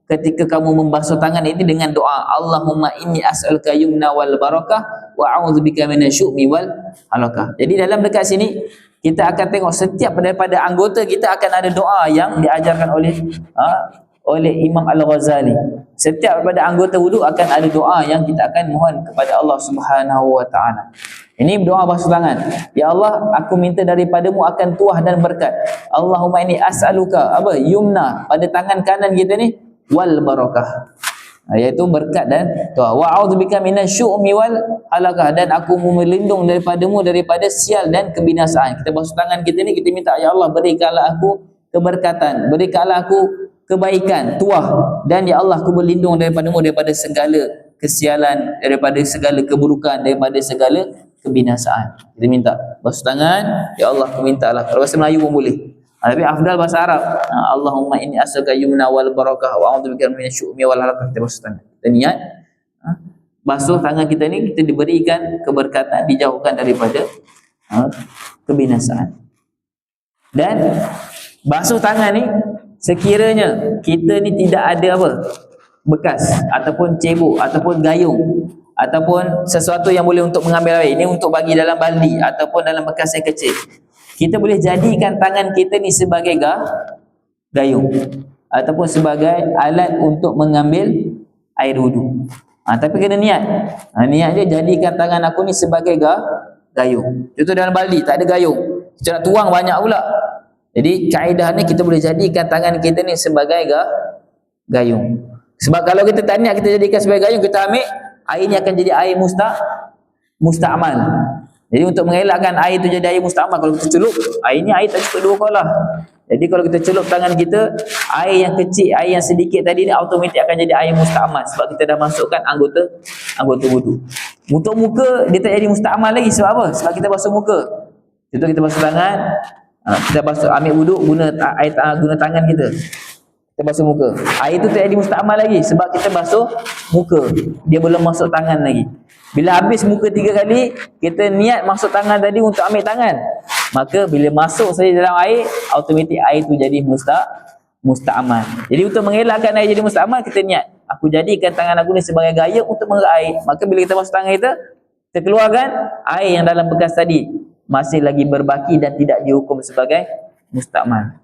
ketika kamu membasuh tangan ini dengan doa, Allahumma inni as'aluka yumna wal barakah wa a'udzubika minasyu'mi wal halakah. Jadi dalam dekat sini kita akan tengok setiap daripada anggota kita akan ada doa yang diajarkan oleh Imam Al-Ghazali. Setiap daripada anggota wudu akan ada doa yang kita akan mohon kepada Allah Subhanahu wa taala. Ini doa basuh tangan. Ya Allah, aku minta daripadamu akan tuah dan berkat. Allahumma inni as'aluka yumna pada tangan kanan kita ni wal barakah. Iaitu berkat dan tuah. Wa a'udzubika minasyu'mi wal halakah, dan aku berlindung daripadamu daripada sial dan kebinasaan. Kita basuh tangan kita ni, kita minta ya Allah berikanlah aku keberkatan, berikanlah aku kebaikan, tuah, dan ya Allah aku berlindung daripadamu daripada segala kesialan, daripada segala keburukan, daripada segala kebinasaan. Kita minta basuh tangan, ya Allah aku mintalah. Kalau bahasa Melayu pun boleh. Tapi afdal bahasa Arab. Allahumma inni as'aluka yumna wal barakah wa a'udzubika minasyu'mi wal halakah. Kita basuh tangan. Kita niat basuh tangan kita ni, kita diberikan keberkatan, dijauhkan daripada kebinasaan. Dan basuh tangan ni sekiranya kita ni tidak ada bekas ataupun cebok ataupun gayung ataupun sesuatu yang boleh untuk mengambil air, ini untuk bagi dalam baldi ataupun dalam bekas yang kecil, kita boleh jadikan tangan kita ni sebagai gayung ataupun sebagai alat untuk mengambil air wudu. Tapi kena niat. Niat dia jadikan tangan aku ni sebagai gayung. Contoh dalam baldi tak ada gayung, kita nak tuang banyak pula. Jadi kaedah ni kita boleh jadikan tangan kita ni sebagai gayung. Sebab kalau kita tak niat kita jadikan sebagai gayung, kita ambil air ni akan jadi air musta'mal. Jadi untuk mengelakkan air tu jadi air musta'mal, kalau kita celup, air ni air tak cukup 2 kolah. Jadi kalau kita celup tangan kita, air yang kecil, air yang sedikit tadi ni automatik akan jadi air musta'mal sebab kita dah masukkan anggota wudu. Untuk muka dia tak jadi musta'mal lagi sebab apa? Sebab kita basuh muka. Contoh kita basuh tangan, kita basuh, ambil wudu guna tangan kita. Kita basuh muka. Air tu tak jadi musta'mal lagi sebab kita basuh muka. Dia belum masuk tangan lagi. Bila habis muka 3 kali, kita niat masuk tangan tadi untuk ambil tangan. Maka bila masuk saja dalam air, automatik air tu jadi musta'mal. Jadi untuk mengelakkan air jadi musta'mal, kita niat, aku jadikan tangan aku ni sebagai gayung untuk mengerak air. Maka bila kita masuk tangan kita keluarkan air yang dalam bekas tadi masih lagi berbaki dan tidak dihukum sebagai musta'mal.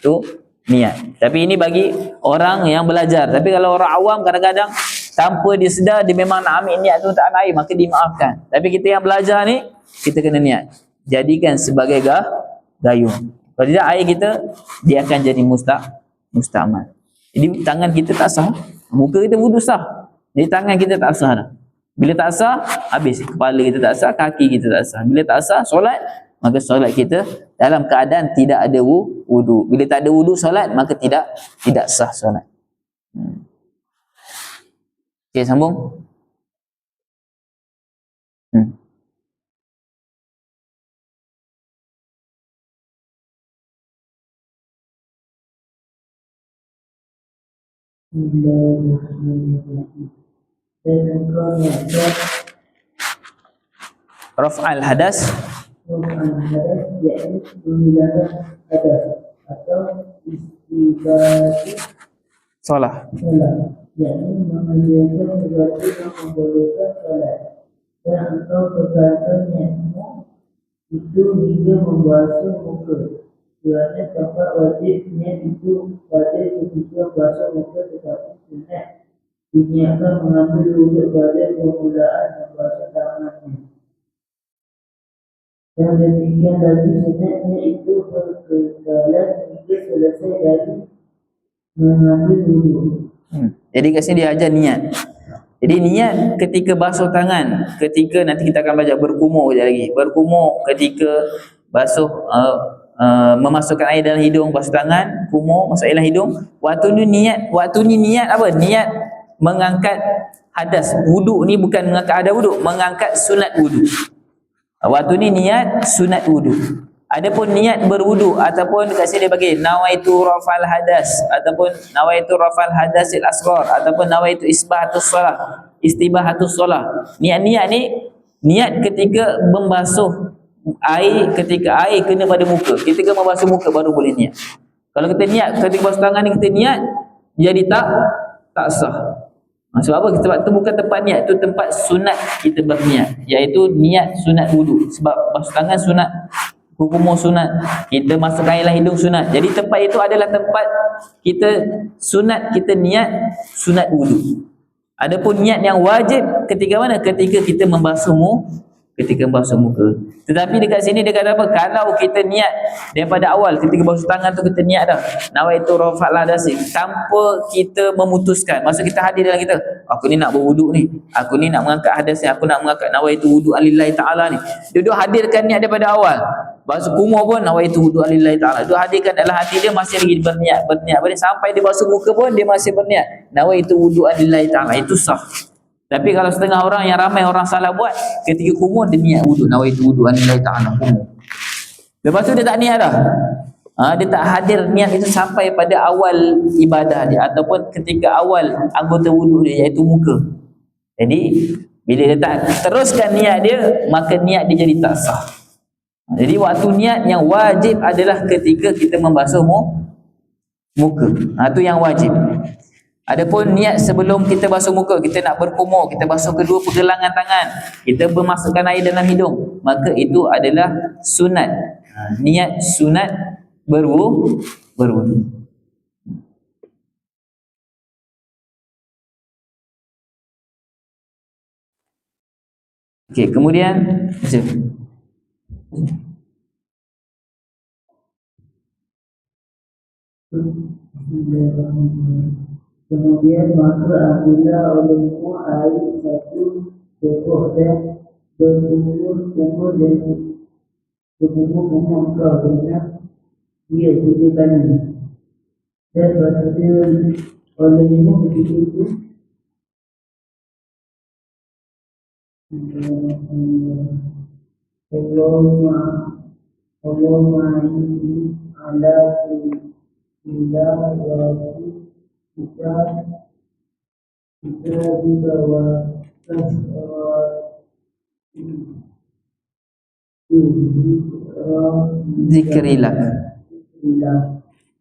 Tu niat. Tapi ini bagi orang yang belajar. Tapi kalau orang awam kadang-kadang tanpa dia sedar dia memang nak ambil niat tu untuk ambil air, maka dimaafkan. Tapi kita yang belajar ni, kita kena niat jadikan sebagai gayung. Kalau tidak air kita dia akan jadi musta'mal. Jadi tangan kita tak sah, muka kita wudu sah. Jadi tangan kita tak sah dah. Bila tak sah, habis. Kepala kita tak sah, kaki kita tak sah. Bila tak sah solat, maka solat kita dalam keadaan tidak ada wudu. Bila tak ada wudu solat, maka tidak sah solat. Okey, sambung. Dan engkau niatkan Raf'al hadas, yakni menghilangkan hadas atau istibati solah. salat, yakni menghilangkan sesuatu yang membolehkan salat. Dan engkau tekankan niatmu itu hingga membasuh muka, kerana tempat wajib niat itu pada ketika basuh muka, tetapi sunat diniatkan mengambil wuduk pada permulaan membasuh tangannya. Dan demikian lagi sunatnya itu berkekalan hingga selesai dari mengambil wuduk. Jadi kat sini dia ajar niat. Jadi niat ketika basuh tangan, ketika nanti kita akan belajar berkumur kejap lagi. Berkumur ketika basuh memasukkan air dalam hidung, basuh tangan, kumur, masuk air dalam hidung. Waktu ni niat apa? Niat mengangkat hadas. Wuduk ni bukan mengangkat hadas wuduk, mengangkat sunat wuduk. Waktu ni niat sunat wuduk. Adapun niat berwuduk ataupun dekat sini dia bagi nawaitu rafal hadas ataupun nawaitu rafal hadasil asghar ataupun nawaitu istibahatus solah. Niat-niat ni niat ketika membasuh air, ketika air kena pada muka. Ketika membasuh muka baru boleh niat. Kalau kita niat ketika basuh tangan ni kita niat, jadi tak sah. Sebab apa? Sebab tu bukan tempat niat, tu tempat sunat kita berniat, iaitu niat sunat wudu. Sebab basuh tangan sunat, hukum sunat, kita masuk air dalam hidung sunat. Jadi tempat itu adalah tempat kita sunat, kita niat sunat wudu. Adapun niat yang wajib ketika mana? Ketika kita membasuh ketika membasuh muka. Tetapi dekat sini dia kata apa? Kalau kita niat daripada awal ketika basuh tangan tu kita niat dah, nawaitu rafa'al hadasi, tanpa kita memutuskan. Maksud kita hadir dalam kita, aku ni nak berwuduk ni, aku ni nak mengangkat hadas ni, aku nak mengangkat nawaitu wudu'an lillahi ta'ala ni. Duduk hadirkan niat daripada awal. Basuh kumur pun nawaitu wudu'an lillahi ta'ala. Duduk hadirkan dalam hati dia, masih lagi berniat. Sampai dia basuh muka pun dia masih berniat nawaitu wudu'an lillahi ta'ala. Itu sah. Tapi kalau setengah orang, yang ramai orang salah buat, ketika kumur dia niat wudu, nawaitu wudu'an lillahi ta'ala kumur. Lepas tu dia tak niat dah. Dia tak hadir niat itu sampai pada awal ibadah dia, ataupun ketika awal anggota wudu dia, iaitu muka. Jadi bila dia tak teruskan niat dia, maka niat dia jadi tak sah. Jadi waktu niat yang wajib adalah ketika kita membasuh muka. Itu yang wajib. Adapun niat sebelum kita basuh muka, kita nak berkumur, kita basuh kedua pergelangan tangan, kita bermasukkan air dalam hidung, maka itu adalah sunat. Niat sunat berwudu. Okey, kemudian kemudian maka ambillah olehmu air satu cebok dan berkumur dan berkumur engkau dengan dia 3 kali. Dan basuhnya olehmu ketika itu Allahumma inni ala tilawati kita juga zikrillah.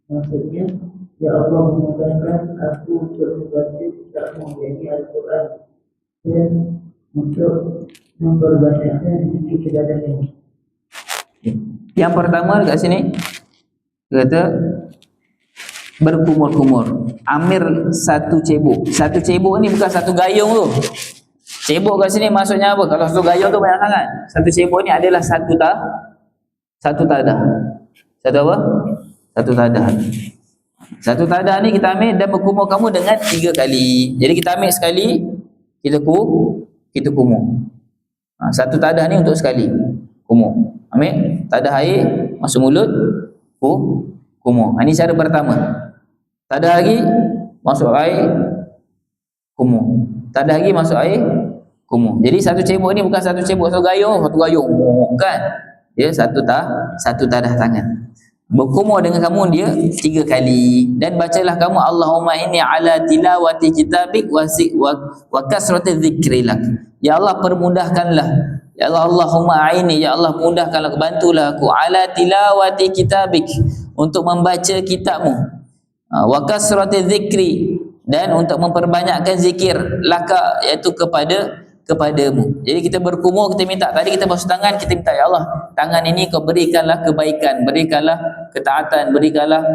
Maksudnya, ya Allah memudahkan aku untuk membaca kitabmu, yakni Al-Quran, dan untuk memperbanyakkan zikir kepadanya. Yang pertama dekat sini kata berkumur-kumur. Amir satu cebok. Satu cebok ni bukan satu gayung tu. Cebok kat sini maksudnya apa? Kalau satu gayung tu banyak sangat. Satu cebok ni adalah satu tadah. Satu apa? Satu tadah. Satu tadah ni kita ambil dan berkumur kamu dengan 3 kali. Jadi kita ambil sekali, kita kumur. Satu tadah ni untuk sekali kumur. Ambil tadah air, masuk mulut, kumur. Ini cara pertama. Tadah lagi, masuk air, kumur. Tadah lagi, masuk air, kumur. Jadi satu cebok ni bukan satu cebok, satu gayung, bukan. Dia satu tadah tangan. Berkumur dengan kamu dia 3 kali. Dan bacalah kamu Allahumma inni ala tilawati kitabik wa kasrati dzikrilak. Ya Allah permudahkanlah. Ya Allah, Allahumma a'ini, ya Allah mudahkanlah, bantulah aku ala tilawati kitabik, untuk membaca kitabmu, wa kasrati dzikri, dan untuk memperbanyakkan zikir laka, iaitu kepadamu. Jadi kita berkumur, kita minta, tadi kita basuh tangan, kita minta ya Allah, tangan ini kau berikanlah kebaikan, berikanlah ketaatan, berikanlah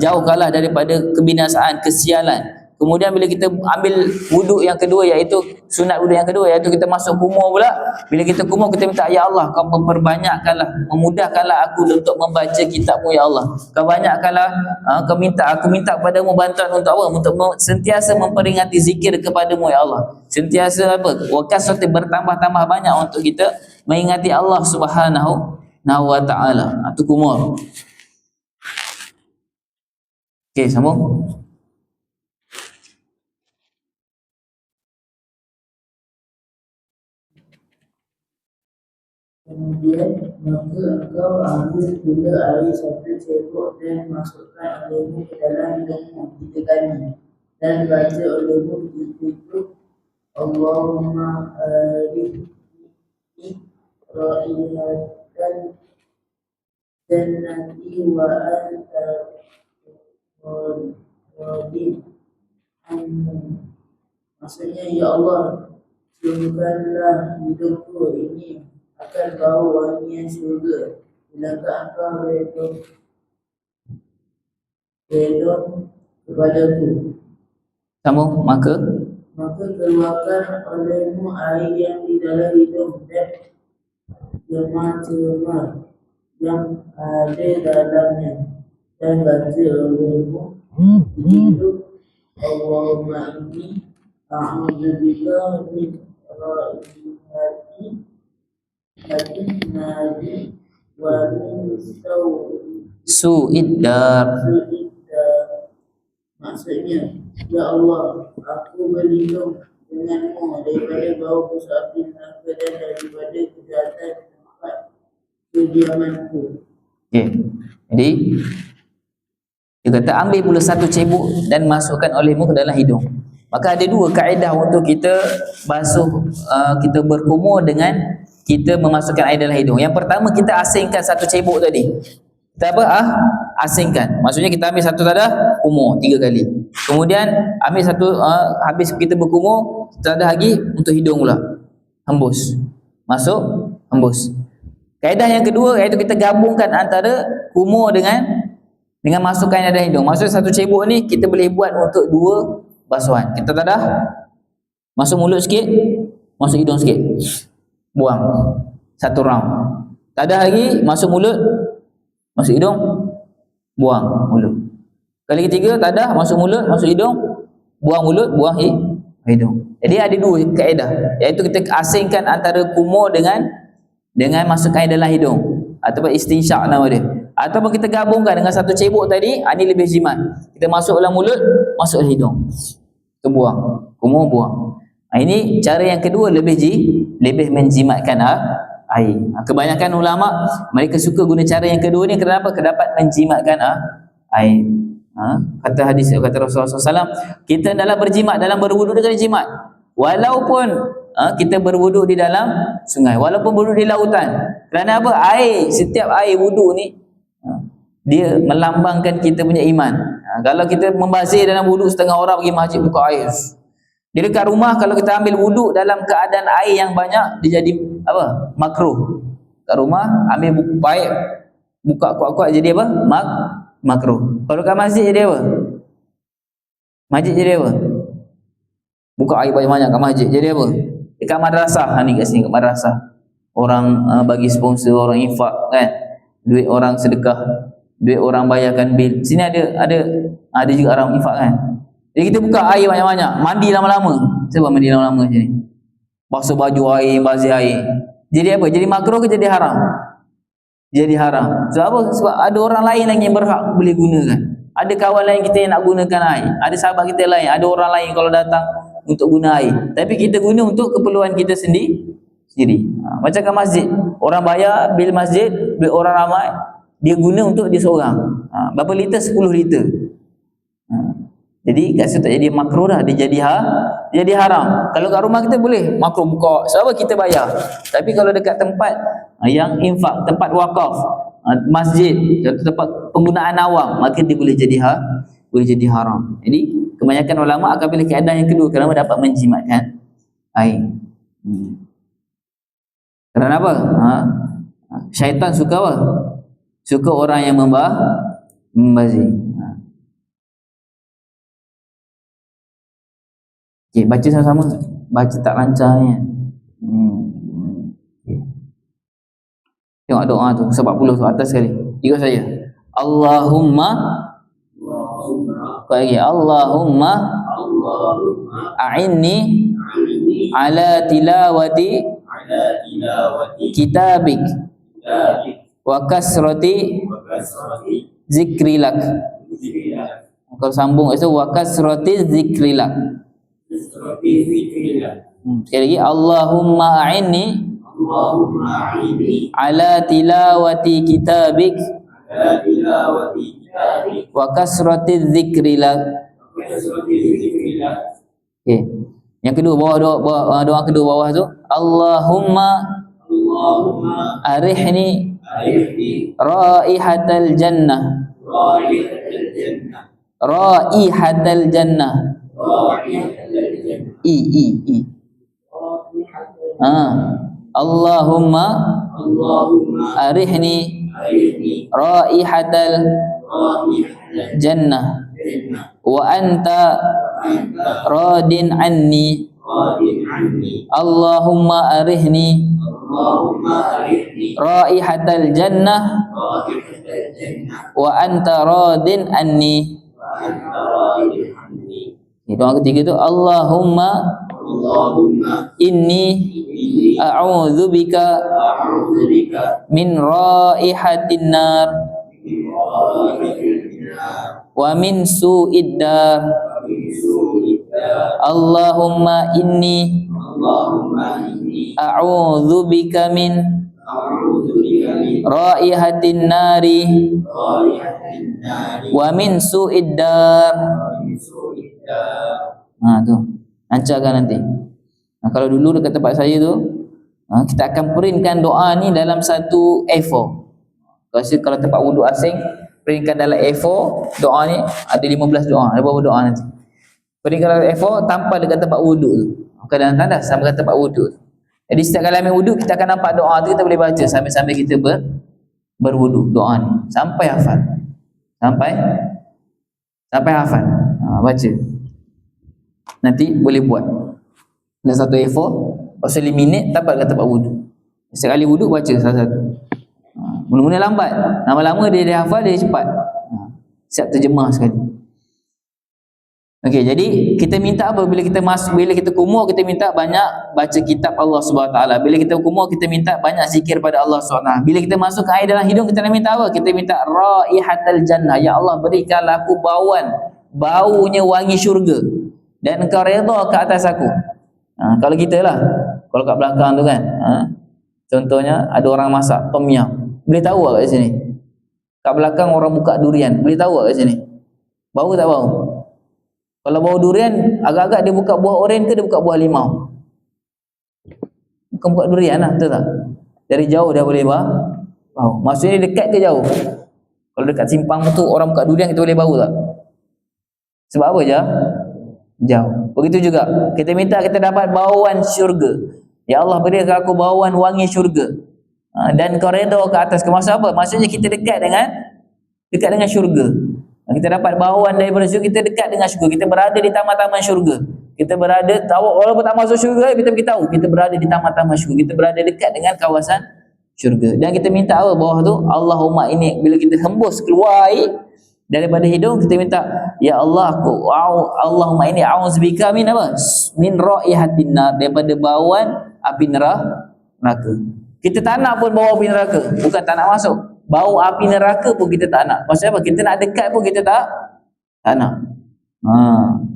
jauhkanlah daripada kebinasaan, kesialan. Kemudian bila kita ambil wuduk yang kedua, iaitu sunat wuduk yang kedua, iaitu kita masuk kumur pula. Bila kita kumur, kita minta ya Allah, kau memperbanyakkanlah, memudahkanlah aku untuk membaca kitabmu ya Allah. Kau banyakkanlah, aku minta kepadamu bantuan untuk apa? Untuk sentiasa memperingati zikir kepadamu ya Allah. Sentiasa apa? Wakasati, bertambah-tambah banyak untuk kita mengingati Allah Subhanahu wa ta'ala. Itu kumur. Okey, sambung. Kemudian maka engkau ambil pula air satu cebok dan masukkan olehmu ke dalam hidungmu 3 kali, dan baca olehmu begitu Allahumma arifni raihatan jannati wa anta radin anhu Maksudnya, ya Allah, sungguhkanlah hidupku ini akan bau wangian syurga. Bilakah engkau redha kepadaku, Sambung. Maka keluarkan olehmu air yang di dalam hidung dan cema-cema yang ada dalamnya, dan baca olehmu hidup. Allahumma inni a'udzubika min raihati nadi wa min su'id dar. Maksudnya, ya Allah, aku berlindung denganmu daripada bau busuk api neraka dan daripada kejahatan tempat kediamanku. Okey. Jadi dia kata ambil pula satu cebok dan masukkan olehmu ke dalam hidung. Maka ada dua kaedah untuk kita basuh, kita berkumur dengan kita memasukkan air dalam hidung. Yang pertama, kita asingkan satu cebok tadi. Kita apa? Asingkan. Maksudnya kita ambil satu tadah, kumur 3 kali. Kemudian ambil satu, habis kita berkumur, tadah lagi untuk hidung pula. Hembus. Masuk, hembus. Kaedah yang kedua iaitu kita gabungkan antara kumur dengan masukkan dalam hidung. Maksudnya satu cebok ni kita boleh buat untuk 2 basuhan. Kita tadah, masuk mulut sikit, masuk hidung sikit. Buang. Satu round. Tadah lagi, masuk mulut, masuk hidung, buang mulut. Kali ketiga, tadah, masuk mulut, masuk hidung, buang mulut, buang hidung. Jadi ada 2 kaedah, iaitu kita asingkan antara kumur dengan masukkan air dalam hidung, ataupun istinsyak nama dia. Ataupun kita gabungkan dengan satu cebok tadi, ini lebih jimat. Kita masuk dalam mulut, masuk dalam hidung. Kita buang, kumur buang. Ini cara yang kedua lebih menjimatkan air. Kebanyakan ulama mereka suka guna cara yang kedua ni. Kenapa? Dapat menjimatkan air. Kata hadis, kata Rasulullah SAW, kita dalam berjimat, dalam berwuduk dia kena jimat. Walaupun kita berwuduk di dalam sungai, walaupun berwuduk di lautan. Kerana apa? Air, setiap air wuduk ni dia melambangkan kita punya iman. Kalau kita membazir dalam wuduk, setengah orang pergi masjid buka air. Jadi dekat rumah kalau kita ambil wuduk dalam keadaan air yang banyak, dia jadi apa? Makruh. Kat rumah ambil paip, buka kuat-kuat, jadi apa? Makruh. Kalau kat masjid jadi apa? Masjid jadi apa? Buka air banyak-banyak kat masjid jadi apa? Dekat madrasah, ni kat sini kat madrasah. Orang bagi sponsor, orang infak kan. Duit orang sedekah, duit orang bayarkan bil. Sini ada juga orang infak kan. Jadi kita buka air banyak-banyak, mandi lama-lama. Sebab mandi lama-lama macam ni? Basuh baju air, bazir air. Jadi apa? Jadi makruh ke jadi haram? Jadi haram. Sebab apa? Sebab ada orang lain lagi yang berhak boleh gunakan. Ada kawan lain kita yang nak gunakan air. Ada sahabat kita lain, ada orang lain kalau datang untuk guna air. Tapi kita guna untuk keperluan kita sendiri. Macam kat masjid, orang bayar bil masjid, duit orang ramai, dia guna untuk dia seorang. Berapa liter? 10 liter. Jadi kat situ tak jadi makruh dah, dia jadi haram. Kalau kat rumah kita boleh makruh buka, sebab kita bayar. Tapi kalau dekat tempat yang infak, tempat wakaf, masjid, tempat penggunaan awam, maka dia boleh jadi haram. Jadi kebanyakan ulama akan pilih keadaan yang kedua kerana dapat menjimatkan air. Kerana apa? Syaitan suka apa? Suka orang yang membazir. Okay, baca sama-sama. Baca tak lancar ni. Okay. Tengok doa tu 40 tu atas sekali. Ikut saya. Allahumma Allahumma a'inni ala tilawati kitabik wa kasrati zikrilak. Kalau sambung itu wa kasrati zikrilak. Sekali lagi, Allahumma a'inni ala tilawati kitabik wa kasrati zikrilak. Okay. Yang kedua, doa kedua bawah tu, Allahumma arihni raihatal jannah. Raihatal jannah. I. Allahumma arihni raihatal jannah wa anta radin anni. Allahumma arihni raihatal jannah wa anta radin anni. Doa ketiga tu Allahumma inni a'udzubika min raihatin nar wa min su'id dar. Allahumma inni a'udzubika min raihatin nari wa min su'id dar. Tu lancarkan nanti. Kalau dulu dekat tempat saya tu, kita akan printkan doa ni dalam satu A4. Kalau tempat wuduk asing, printkan dalam A4 doa ni ada 15 doa, ada berapa doa nanti. Printkan dalam A4 tanpa dekat tempat wuduk tu. Kadang tandas sampai dekat tempat wuduk. Jadi setiap kali ambil wuduk kita akan nampak doa tu, kita boleh baca sambil-sambil kita berwuduk doa ni sampai hafal. Sampai hafal. Baca. Nanti boleh buat. Nak satu A4 pasal 5 minit dapat kat tempat wuduk. Sekali wuduk baca satu-satu. Mula-mula lambat, lama-lama dia hafal, dia cepat. Siap terjemah sekali. Okey, jadi kita minta apa bila kita kumur, kita minta banyak baca kitab Allah Subhanahu taala. Bila kita kumur, kita minta banyak zikir pada Allah Subhanahu. Bila kita masuk air dalam hidung, kita nak minta apa? Kita minta raihatal jannah. Ya Allah, berikanlah aku baunya wangi syurga dan engkau redha ke atas aku. Kalau kita lah, kalau kat belakang tu kan, contohnya ada orang masak tom yum, boleh tahu tak kat sini? Kat belakang orang buka durian, boleh tahu tak kat sini? Bau tak bau? Kalau bau durian, agak-agak dia buka buah oren ke dia buka buah limau? Bukan buka durian lah, betul tak? Dari jauh dia boleh bau. Maksudnya dekat ke jauh? Kalau dekat simpang tu orang buka durian, kita boleh bau tak? Sebab apa je? Jauh. Begitu juga kita minta kita dapat bauan syurga. Ya Allah, berikan aku bauan wangi syurga, dan kau redha ke atas. Maksud apa? Maksudnya kita dekat dengan syurga. Kita dapat bauan daripada syurga, kita dekat dengan syurga, kita berada di taman-taman syurga. Kita berada, walaupun tak masuk syurga, kita beritahu kita berada di taman-taman syurga, kita berada dekat dengan kawasan syurga. Dan kita minta apa bawah tu? Allahumma ini, bila kita hembus keluar air daripada hidung, kita minta, ya Allah, Allahumma ini a'udzubika min apa? Min raihatin nar, daripada bauan api neraka. Kita tak nak pun bau api neraka, bukan tak nak masuk. Bau api neraka pun kita tak nak. Maksudnya apa? Kita nak dekat pun kita tak nak.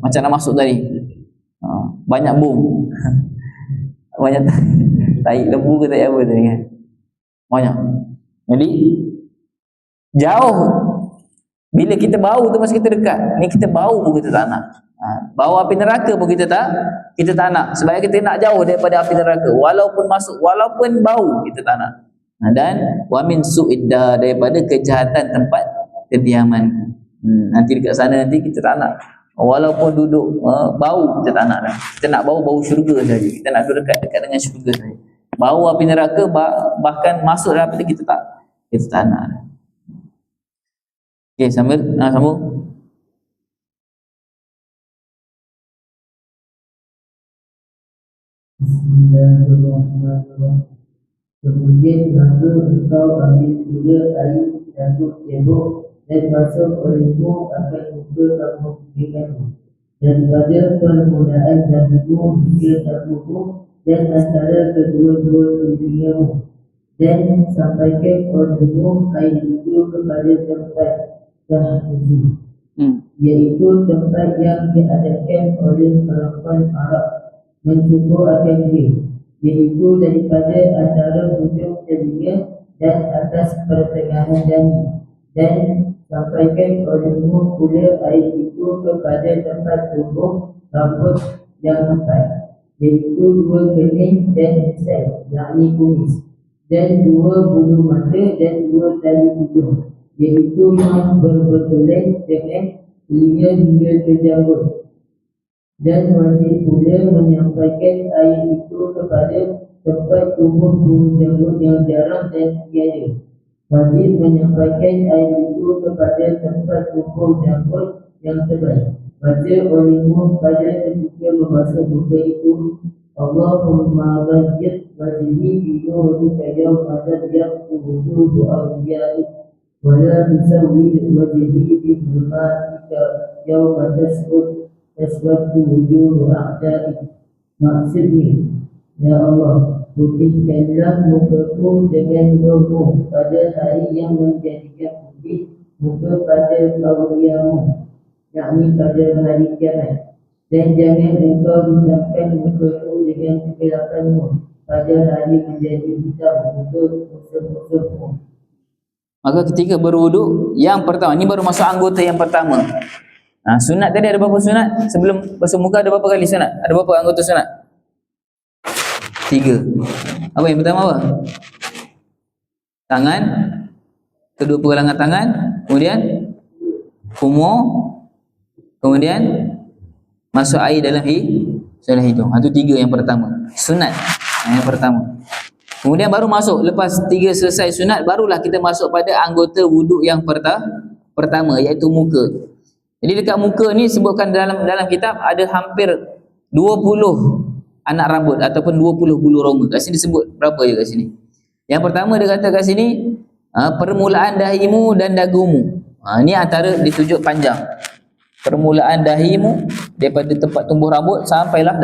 Macam nak masuk tadi. Banyak bom. Banyak tai lembu ke tai apa tadi kan. Banyak. Jadi jauh. Bila kita bau tu masa kita dekat. Ni kita bau pun kita tak nak. Bau api neraka pun kita tak nak. Sebab kita nak jauh daripada api neraka. Walaupun masuk, walaupun bau, kita tak nak. Dan wa min su'idda, daripada kejahatan tempat kediaman. Nanti dekat sana nanti kita tak nak. Walaupun duduk bau, kita tak nak dah. Kita nak bau syurga saja. Kita nak duduk dekat dengan syurga saja. Bau api neraka bahkan masuk dalam hati kita tak nak dah. Okey, sambung. Bismillahirrahmanirrahim. Kemudian maka engkau ambil pula air satu cebok dan masuk olehmu akan muka kamu denganmu, daripada permulaan jantungmu hingga sabukmu dan antara kedua-dua telingamu, dan sampaikan olehmu air itu kepada tempat sahwudu, iaitu tempat yang diadakan oleh perempuan Arab mencukur akan dia, iaitu daripada antara hujung telinga dan atas pertengahan dahi, dan sampaikan olehmu pula air itu kepada tempat tumbuh rambut yang lebat, iaitu 2 kening dan misai, yakni kumis, dan 2 bulu mata dan 2 tali hidung, iaitu yang berbetulan dengan telinga hingga ke janggut, Dan wajib pula menyampaikan air itu kepada tempat tumbuh bulu janggut yang jarang dan tiada. Wajib menyampaikan air itu kepada tempat tumbuh janggut yang tebal. Baca olehmu pada ketika membasuh muka itu, Allahumma bayyid wajhi binurika yawma tabyaddu wujuhu awliyaik wa la tusawwid wajhi bidhulmatika yawma taswaddu wujuhu a'daik. Maksudnya, ya Allah, putihkanlah mukaku dengan nurmu pada hari yang menjadikan putih muka pada awliyamu, yakni pada hari kiamat. Dan jangan engkau hitamkan mukaku dengan kegelapanmu pada hari menjadi hitam muka musuh-musuhmu. Maka ketika berwuduk, yang pertama, ni baru masuk anggota yang pertama. Sunat tadi ada berapa sunat? Sebelum basuh muka ada berapa kali sunat? Ada berapa anggota sunat? 3. Apa yang pertama apa? Tangan, kedua pergelangan tangan, kemudian umur, kemudian masuk air dalam hidung. Itu 3 yang pertama. Sunat yang pertama. Kemudian baru masuk, lepas 3 selesai sunat, barulah kita masuk pada anggota wuduk yang pertama, iaitu muka. Jadi dekat muka ni sebutkan dalam kitab ada hampir 20 anak rambut ataupun 20 bulu roma. Kat sini disebut berapa je kat sini. Yang pertama dia kata kat sini permulaan dahimu dan dagumu. Ni antara ditunjuk panjang. Permulaan dahimu daripada tempat tumbuh rambut sampailah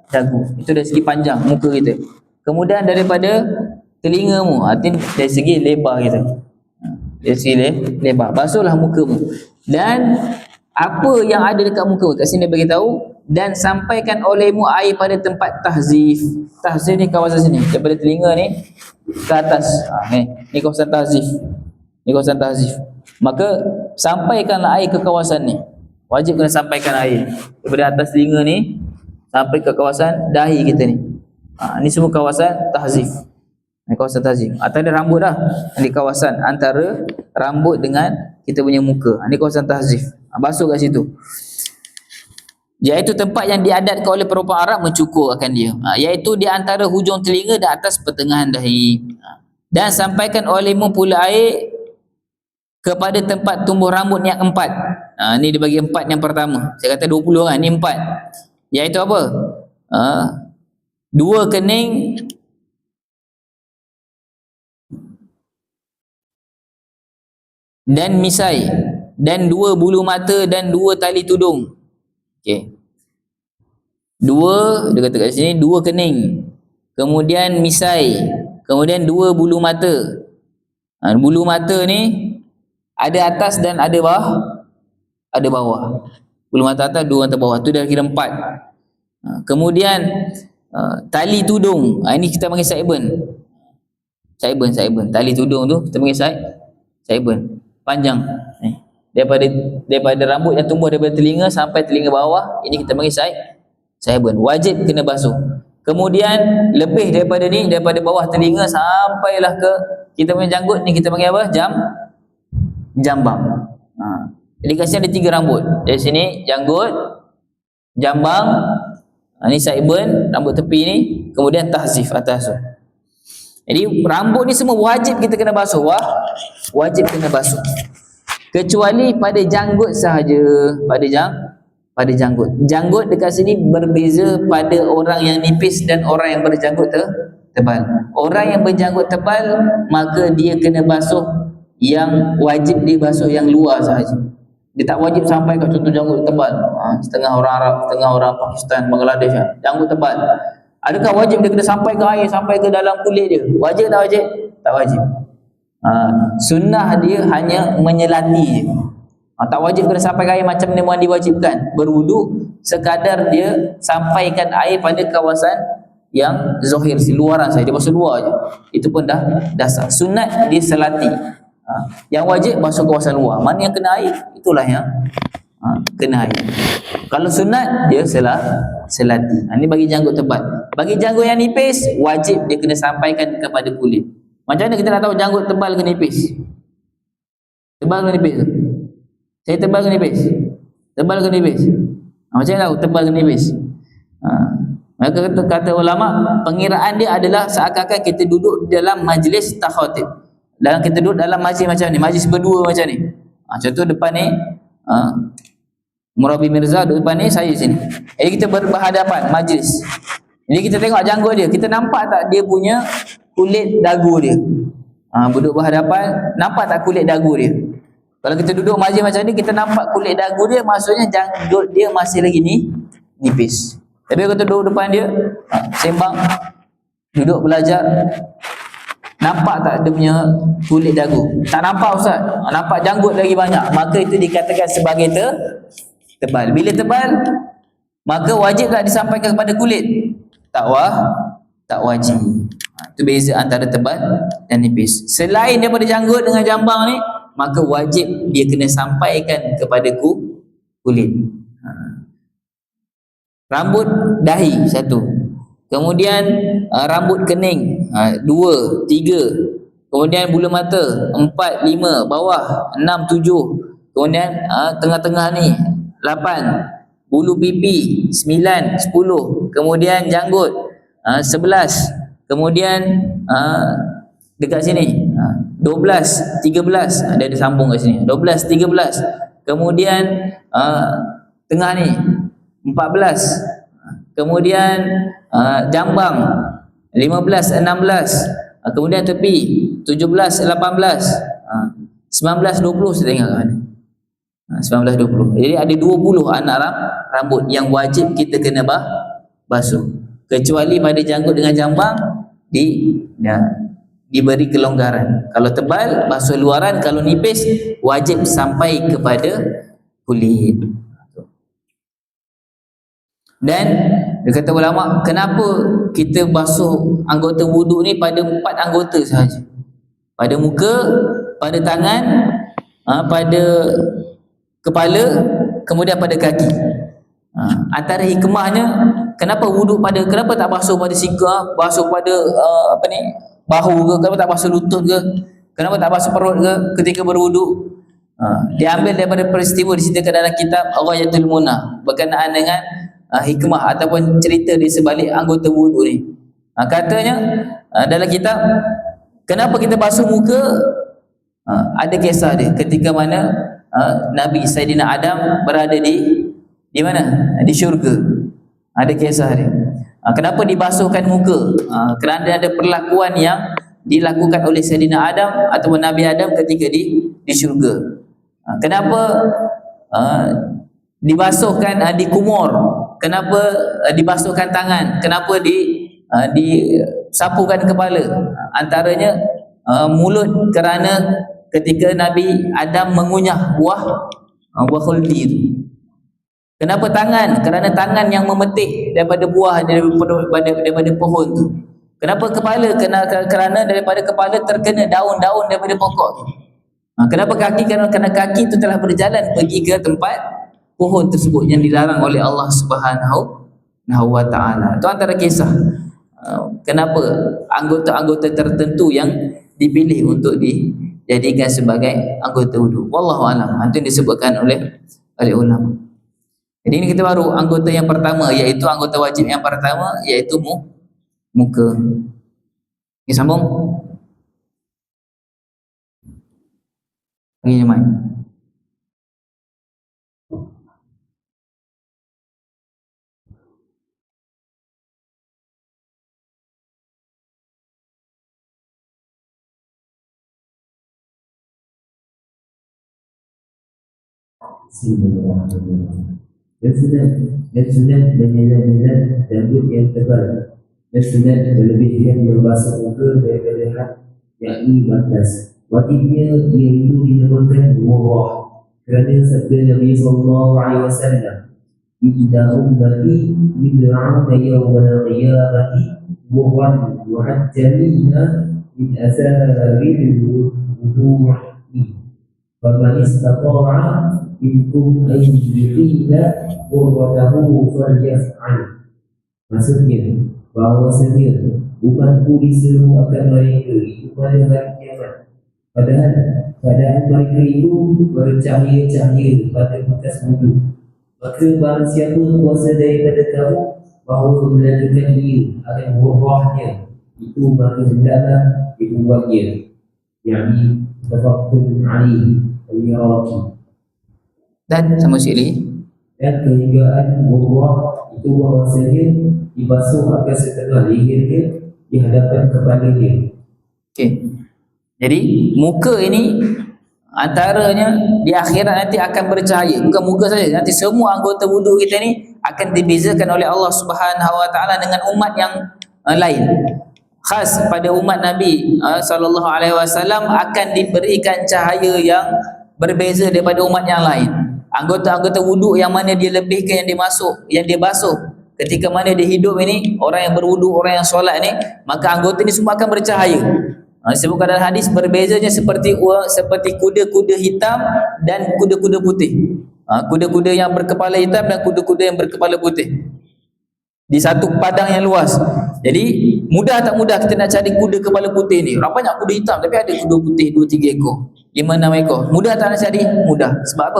dagu. Itu dari segi panjang muka kita. Kemudian daripada telingamu, artinya dari segi lebar kita. Dari segi lebar. Basuhlah mukamu. Dan apa yang ada dekat muka, kat sini bagi tahu, dan sampaikan olehmu air pada tempat tahzif. Tahzif ni kawasan sini, daripada telinga ni ke atas. Ni kawasan tahzif. Ni kawasan tahzif. Maka sampaikanlah air ke kawasan ni. Wajib kena sampaikan air daripada atas telinga ni sampai ke kawasan dahi kita ni. Ni semua kawasan tahzif. Ni kawasan tahzif. Atau ada rambut dah. Di kawasan antara rambut dengan kita punya muka. Ni kawasan tahzif. Basuh kat situ. Iaitu tempat yang diadatkan oleh perempuan Arab mencukur akan dia. Iaitu di antara hujung telinga dan atas pertengahan dahi. Dan sampaikan olehmu pula air kepada tempat tumbuh rambut yang 4. Ni dibagi 4 yang pertama. Saya kata 20 kan, ni 4. Iaitu apa? 2 kening, dan misai, dan 2 bulu mata, dan 2 tali tudung. Okey. 2, dia kata kat sini 2 kening, kemudian misai, kemudian 2 bulu mata. Bulu mata ni ada atas dan ada bawah. Ada bawah. Bulu mata atas, 2 mata bawah. Tu dah kira 4. Kemudian tali tudung. Ini kita panggil saiben. Saiben. Tali tudung tu kita panggil saiben. Panjang. Daripada rambut yang tumbuh daripada telinga sampai telinga bawah, ini kita panggil saiben. Wajib kena basuh. Kemudian lebih daripada ni, daripada bawah telinga sampailah ke kita punya janggut, ni kita panggil apa? Jambang. Jadi kat sini ada 3 rambut. Dari sini janggut, jambang, ni saiben, rambut tepi ni, kemudian tahzif atas tu. Jadi rambut ni semua wajib kita kena basuh. Wajib kena basuh. Kecuali pada janggut sahaja. Pada janggut. Janggut dekat sini berbeza pada orang yang nipis dan orang yang berjanggut tebal. Orang yang berjanggut tebal, maka dia kena basuh yang wajib dibasuh yang luar sahaja. Dia tak wajib sampai ke contoh janggut tebal. Setengah orang Arab, setengah orang Pakistan, Bangladesh, janggut tebal. Adakah wajib dia kena sampai ke air, sampai ke dalam kulit dia? Wajib tak wajib? Tak wajib. Sunnah dia hanya menyelati je. Tak wajib kena sampai ke air macam mana diwajibkan. Berwuduk, sekadar dia sampaikan air pada kawasan yang zahir, luaran saja. Dia basuh luar je. Itu pun dah sah. Sunat dia selati. Yang wajib basuh kawasan luar. Mana yang kena air, itulah yang kena air. Kalau sunat dia selati. Ini bagi janggut tebal. Bagi janggut yang nipis, wajib dia kena sampaikan kepada kulit. Macam mana kita nak tahu janggut tebal ke nipis? Tebal ke nipis? Saya tebal ke nipis? Tebal ke nipis? Macam mana tahu tebal ke nipis? Maka kata ulama, pengiraan dia adalah seakan-akan kita duduk dalam majlis takhatib. Dalam kita duduk dalam majlis macam ni, majlis berdua macam ni. Contoh depan ni Murabi Mirza duduk depan ni, saya sini. Jadi kita berhadapan majlis. Jadi kita tengok janggut dia, kita nampak tak dia punya kulit dagu dia? Duduk berhadapan, nampak tak kulit dagu dia? Kalau kita duduk majlis macam ni, kita nampak kulit dagu dia, maksudnya janggut dia masih lagi nipis. Tapi kalau kita duduk depan dia, sembang, duduk belajar, nampak tak dia punya kulit dagu? Tak nampak Ustaz. Nampak janggut lagi banyak. Maka itu dikatakan sebagai tebal. Bila tebal, maka wajib tak disampaikan kepada kulit? Tak wajib. Itu beza antara tebal dan nipis. Selain daripada janggut dengan jambang ni, maka wajib dia kena sampaikan kepada kulit. Rambut dahi 1. Kemudian rambut kening 2, 3. Kemudian bulu mata 4, 5, bawah 6, 7. Kemudian tengah-tengah ni 8. Bulu pipi 9, 10. Kemudian janggut 11. Kemudian dekat sini 12, 13. Ada sambung kat sini. 12, 13. Kemudian tengah ni 14. Kemudian jambang 15, 16. Kemudian tepi 17, 18. 19, 20 saya tengok kan. 19, 20. Jadi ada 20 anak rambut yang wajib kita kena basuh. Kecuali pada janggut dengan jambang diberi kelonggaran. Kalau tebal basuh luaran, kalau nipis wajib sampai kepada kulit. Dan dia kata ulama, kenapa kita basuh anggota wuduk ni pada 4 anggota sahaja? Pada muka, pada tangan, pada kepala, kemudian pada kaki. Antara hikmahnya, kenapa tak basuh pada siku, basuh pada bahu ke, kenapa tak basuh lutut ke, kenapa tak basuh perut ke ketika berwuduk? Diambil daripada peristiwa diceritakan dalam kitab Ghayatul Munah berkenaan dengan hikmah ataupun cerita di sebalik anggota wuduk ni. Katanya dalam kitab, kenapa kita basuh muka? Ada kisah dia ketika mana Nabi Sayyidina Adam berada di mana? Di syurga. Ada kisah dia. Kenapa dibasuhkan muka? Kerana ada perlakuan yang dilakukan oleh Sayyidina Adam ataupun Nabi Adam ketika di syurga. Kenapa dibasuhkan di kumur? Kenapa dibasuhkan tangan? Kenapa disapukan kepala? Antaranya mulut, kerana ketika Nabi Adam mengunyah buah khuldi itu. Kenapa tangan? Kerana tangan yang memetik daripada buah daripada pohon tu. Kenapa kepala? Kerana daripada kepala terkena daun-daun daripada pokok tu. Kenapa kaki? Kerana kaki itu telah berjalan pergi ke tempat pohon tersebut yang dilarang oleh Allah Subhanahu wa Ta'ala. Itu antara kisah kenapa anggota-anggota tertentu yang dipilih untuk dijadikan sebagai anggota wudu. Wallahu a'lam. Itu yang disebutkan oleh ulama. Jadi ini kita baru anggota yang pertama, iaitu anggota wajib yang pertama, iaitu muka. Ini sambung. Lagi jemaah. Dan sunat menyala-nyala rambut yang tebal, dan sunat berlebihan membasuh muka daripada had, yakni batas. Wajibnya iaitu dinamakan murah, kerana sabda Nabi SAW, "Idza ummati yud'auna yawmal qiyamati murran mu'ajjalina min atharil wudu'i, faman istata'a minkum an yuqila qurratahu falyaf'al." Maksudnya bahawasanya umatku diseru akan mereka itu pada hari kiamat, padahal mereka itu bercahaya-cahaya pada bekas wudu, Maka barang siapa kuasa daripada kamu bahawa melakukan ia akan berubahnya, itu maka hendaklah diubahnya, yakni tafakkul alih al-iraqi. Dan sama sekali Dan kehinggaan berubah itu bahawasanya dibasuh akan setengah lehernya di hadapan kepalanya. okey. Jadi muka ini antaranya di akhirat nanti akan bercahaya. Bukan muka saja, nanti semua anggota wuduk kita ni akan dibezakan oleh Allah Subhanahu Wa Taala dengan umat yang lain. Khas pada umat Nabi sallallahu alaihi wasallam akan diberikan cahaya yang berbeza daripada umat yang lain. Anggota-anggota wuduk yang mana dia lebihkan, yang dia masuk, yang dia basuh ketika mana dia hidup ini, orang yang berwuduk, orang yang solat ni, maka anggota ni semua akan bercahaya. Disebutkan dalam hadis berbezanya seperti kuda-kuda hitam dan kuda-kuda putih. Kuda-kuda yang berkepala hitam dan kuda-kuda yang berkepala putih di satu padang yang luas. Jadi mudah tak mudah kita nak cari kuda kepala putih ni. Orang banyak kuda hitam tapi ada kuda putih 2-3 ekor, 5-6 ekor. Mudah tak nak cari? Mudah. Sebab apa?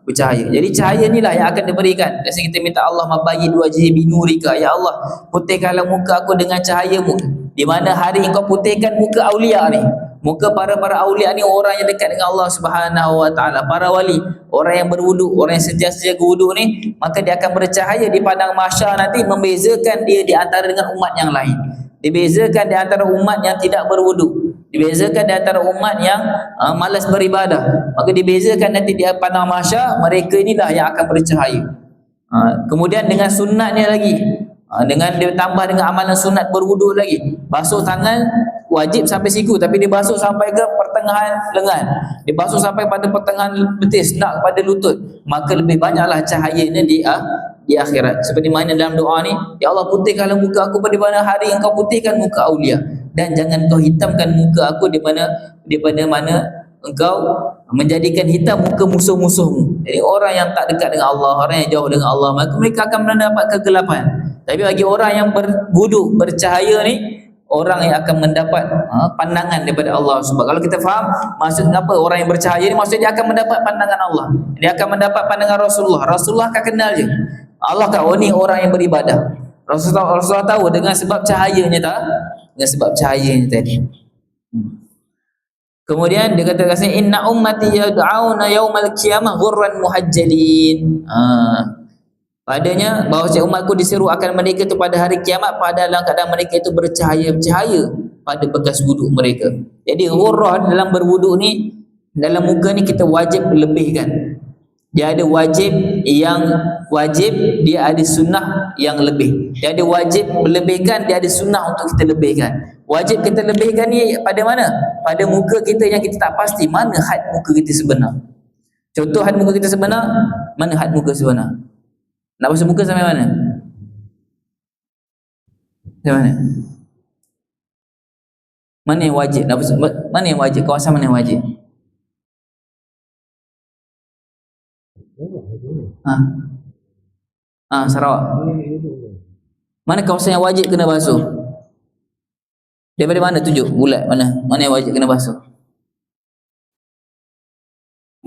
Bercahaya. Jadi cahaya inilah yang akan diberikan. Biasa kita minta Allah mabayyin wajhi bi nurika, ya Allah putihkanlah muka aku dengan cahayamu. Di mana hari engkau putihkan muka aulia ni, muka para aulia ni, orang yang dekat dengan Allah Subhanahu Wa Taala, para wali, orang yang berwuduk, orang yang sentiasa wuduk ni, maka dia akan bercahaya di padang mahsyar nanti, membezakan dia di antara dengan umat yang lain. Dibezakan di antara umat yang tidak berwuduk, dibezakan di antara umat yang malas beribadah. Maka dibezakan nanti di padang mahsyar, mereka inilah yang akan bercahaya. Kemudian dengan sunatnya lagi, dengan dia tambah dengan amalan sunat berwuduk lagi. Basuh tangan wajib sampai siku, tapi dia basuh sampai ke pertengahan lengan, dia basuh sampai pada pertengahan betis, nak pada lutut. Maka lebih banyaklah cahayanya di akhirat. Seperti mana dalam doa ni, ya Allah putihkanlah muka aku pada mana hari engkau putihkan muka aulia, dan jangan kau hitamkan muka aku di mana engkau menjadikan hitam muka musuh-musuhmu. Jadi orang yang tak dekat dengan Allah, orang yang jauh dengan Allah, maka mereka akan mendapat kegelapan. Tapi bagi orang yang berwuduk, bercahaya ni, orang yang akan mendapat pandangan daripada Allah. Sebab kalau kita faham maksud apa orang yang bercahaya ni, maksudnya dia akan mendapat pandangan Allah, dia akan mendapat pandangan Rasulullah akan kenal je Allah kata, oh ni orang yang beribadah. Rasulullah tahu dengan sebab cahayanya dengan sebab cahayanya tadi. Kemudian dia kata kasih, inna ummati yad'auna yaumal qiyamah ghurran muhajjalin. Padanya bahawa umatku diseru akan mereka itu pada hari kiamat pada dalam keadaan mereka itu bercahaya pada bekas wuduk mereka. Jadi ghurrah dalam berwuduk ni, dalam muka ni kita wajib lebihkan. Dia ada wajib yang wajib, dia ada sunnah yang lebih. Dia ada wajib melebihkan, dia ada sunnah untuk kita lebihkan. Wajib kita lebihkan ni pada mana? Pada muka kita yang kita tak pasti mana had muka kita sebenar. Contoh had muka kita sebenar, mana had muka sebenar? Nak basuh muka sampai mana? Sampai mana? Mana yang wajib? Mana yang wajib? Kawasan mana yang wajib? Sarawak. Mana kawasan yang wajib kena basuh? Daripada mana tunjuk bulat mana? Mana yang wajib kena basuh?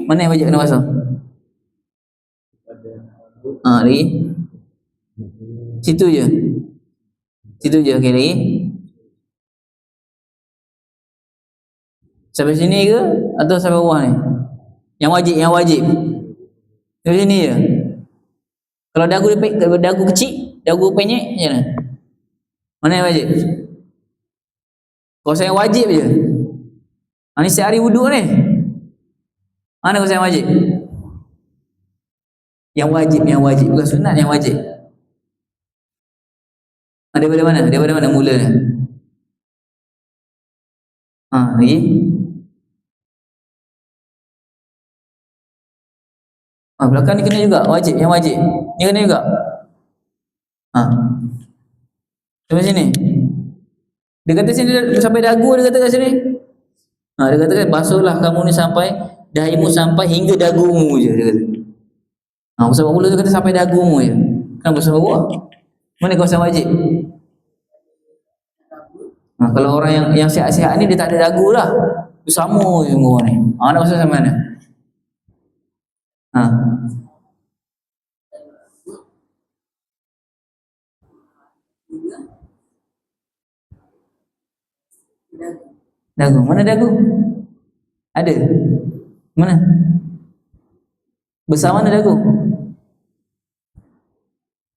Mana yang wajib kena basuh? Lagi. Situ je. Okey lagi. Sampai sini ke atau sampai bawah ni? Yang wajib. Sampai sini je. Kalau dagu kecil, dagu penyek macam mana? Mana yang wajib? Kawasan yang wajib je. Ni sehari wuduk ni. Mana kawasan yang wajib? Yang wajib, bukan sunat, yang wajib. Daripada mana? Daripada mana mulanya? Lagi? Belakang ni kena juga, wajib, yang wajib. Ni kena juga. Sampai sini. Dia kata sini sampai dagu, dia kata kat sini. Dia kata basuhlah kamu ni sampai dahimu sampai hingga dagumu je, dia kata. Sebab mula tu kata sampai dagumu je. Kan basuh bawah. Mana kawasan wajib? Kalau orang yang sihat-sihat ni dia tak ada dagu lah. Dia sama je semua ni. Nak basuh sampai mana? Dagu. Mana dagu? Ada? Mana? Besar mana dagu?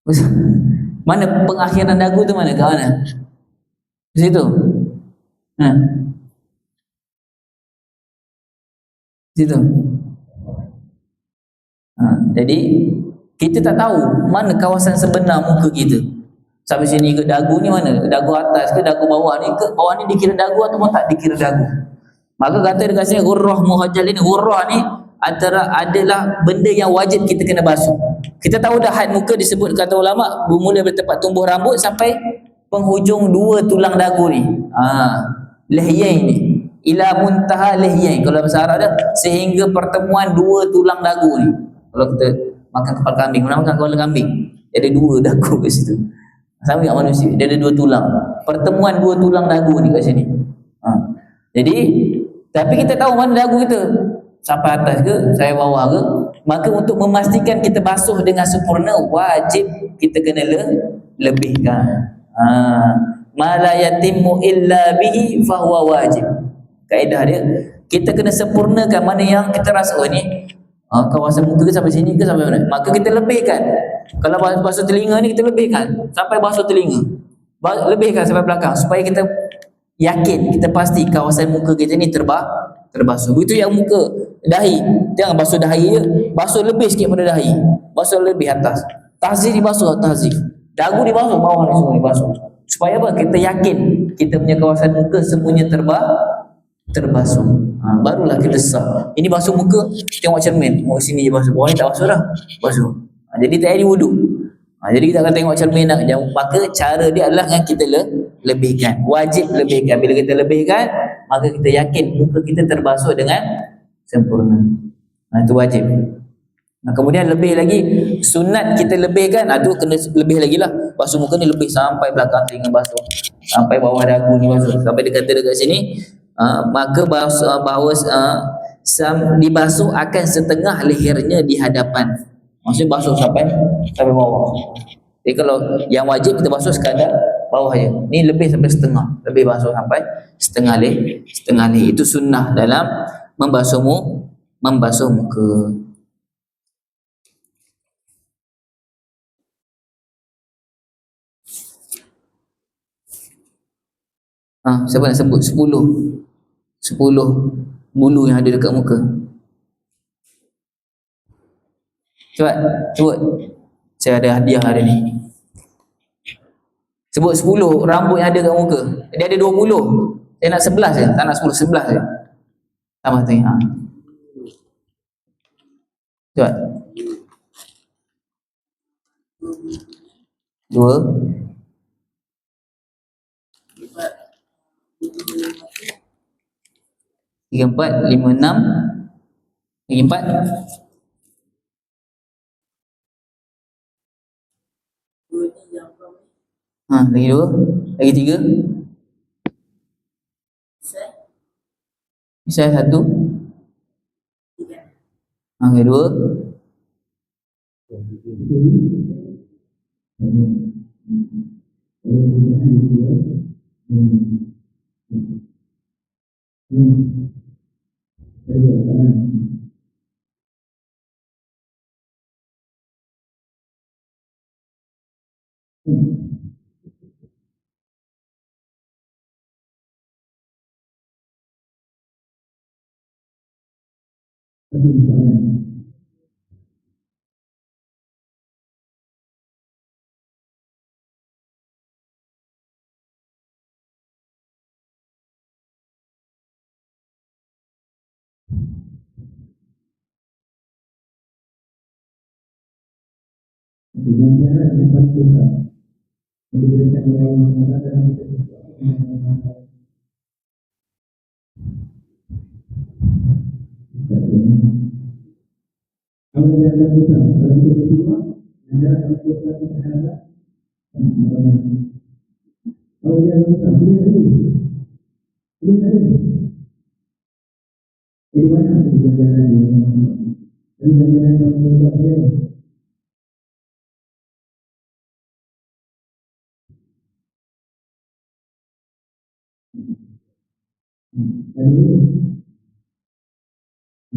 Besar. Mana pengakhiran dagu tu mana? Kat mana? Di situ? Ha? Di situ? Ha, jadi kita tak tahu mana kawasan sebenar muka kita. Sampai sini ke dagu ni mana? Dagu atas ke dagu bawah ni ke? Bawah ni dikira dagu ataupun tak dikira dagu. Maka kata dekat sini ghurrah muhajjal ini, ghurrah ni adalah benda yang wajib kita kena basuh. Kita tahu dah had muka disebut kata ulama bermula dari tempat tumbuh rambut sampai penghujung dua tulang dagu ni. Lihyain ni. Ila muntaha lihyain. Kalau bahasa Arab dia sehingga pertemuan dua tulang dagu ni. Kalau kita makan kepala kambing, mana makan kepala kambing? Dia ada dua dagu kat situ. Sama dengan manusia, dia ada dua tulang. Pertemuan dua tulang dagu ni kat sini. Jadi, tapi kita tahu mana dagu kita. Sampai atas ke, sampai bawah ke. Maka untuk memastikan kita basuh dengan sempurna, wajib kita kena lebihkan. Ma la yatimmu illa bihi fahuwa wajib. Kaedah dia, kita kena sempurnakan mana yang kita rasa ni kawasan muka ke sampai sini ke sampai mana, maka kita lebihkan. Kalau basuh telinga ni kita lebihkan sampai basuh telinga, lebihkan sampai belakang supaya kita yakin, kita pasti kawasan muka kita ni terbasuh. Begitu yang muka, dahi, jangan basuh dahi je, basuh lebih sikit pada dahi, basuh lebih atas, tahzir dibasuh, tahzir dagu dibasuh, bawah ni semua dibasuh, supaya apa? Kita yakin kita punya kawasan muka semuanya terbasuh. Barulah kita sah. Ini basuh muka, tengok cermin, tengok sini je basuh, bawah ni tak basuh dah, basuh. Jadi tak ada wudu. Jadi kita akan tengok cermin nak jauh. Maka cara dia adalah dengan kita lebihkan. Wajib lebihkan. Bila kita lebihkan, maka kita yakin muka kita terbasuh dengan sempurna. Itu wajib. Kemudian lebih lagi, sunat kita lebihkan, tu kena lebih lagi lah. Basuh muka ni lebih sampai belakang telinga basuh, sampai bawah dagu ni basuh, sampai dia kata dekat sini. Maka dibasuh akan setengah lehernya di hadapan. Maksudnya basuh sampai bawah. Jadi kalau yang wajib kita basuh sekadar bawah je. Ni lebih sampai setengah, lebih basuh sampai setengah leher. Itu sunnah dalam membasuh muka. Siapa nak sebut 10 bulu yang ada dekat muka? Cepat, sebut. Saya ada hadiah hari ni. Sebut 10 rambut yang ada dekat muka. Dia ada 20. Saya nak 11 je, tak nak 10, 11 je. Tambah tu. Cepat. 2 3, 4, 5, 6. Lagi 4. Lagi 2. Lagi 3. Misal 1. Lagi 2.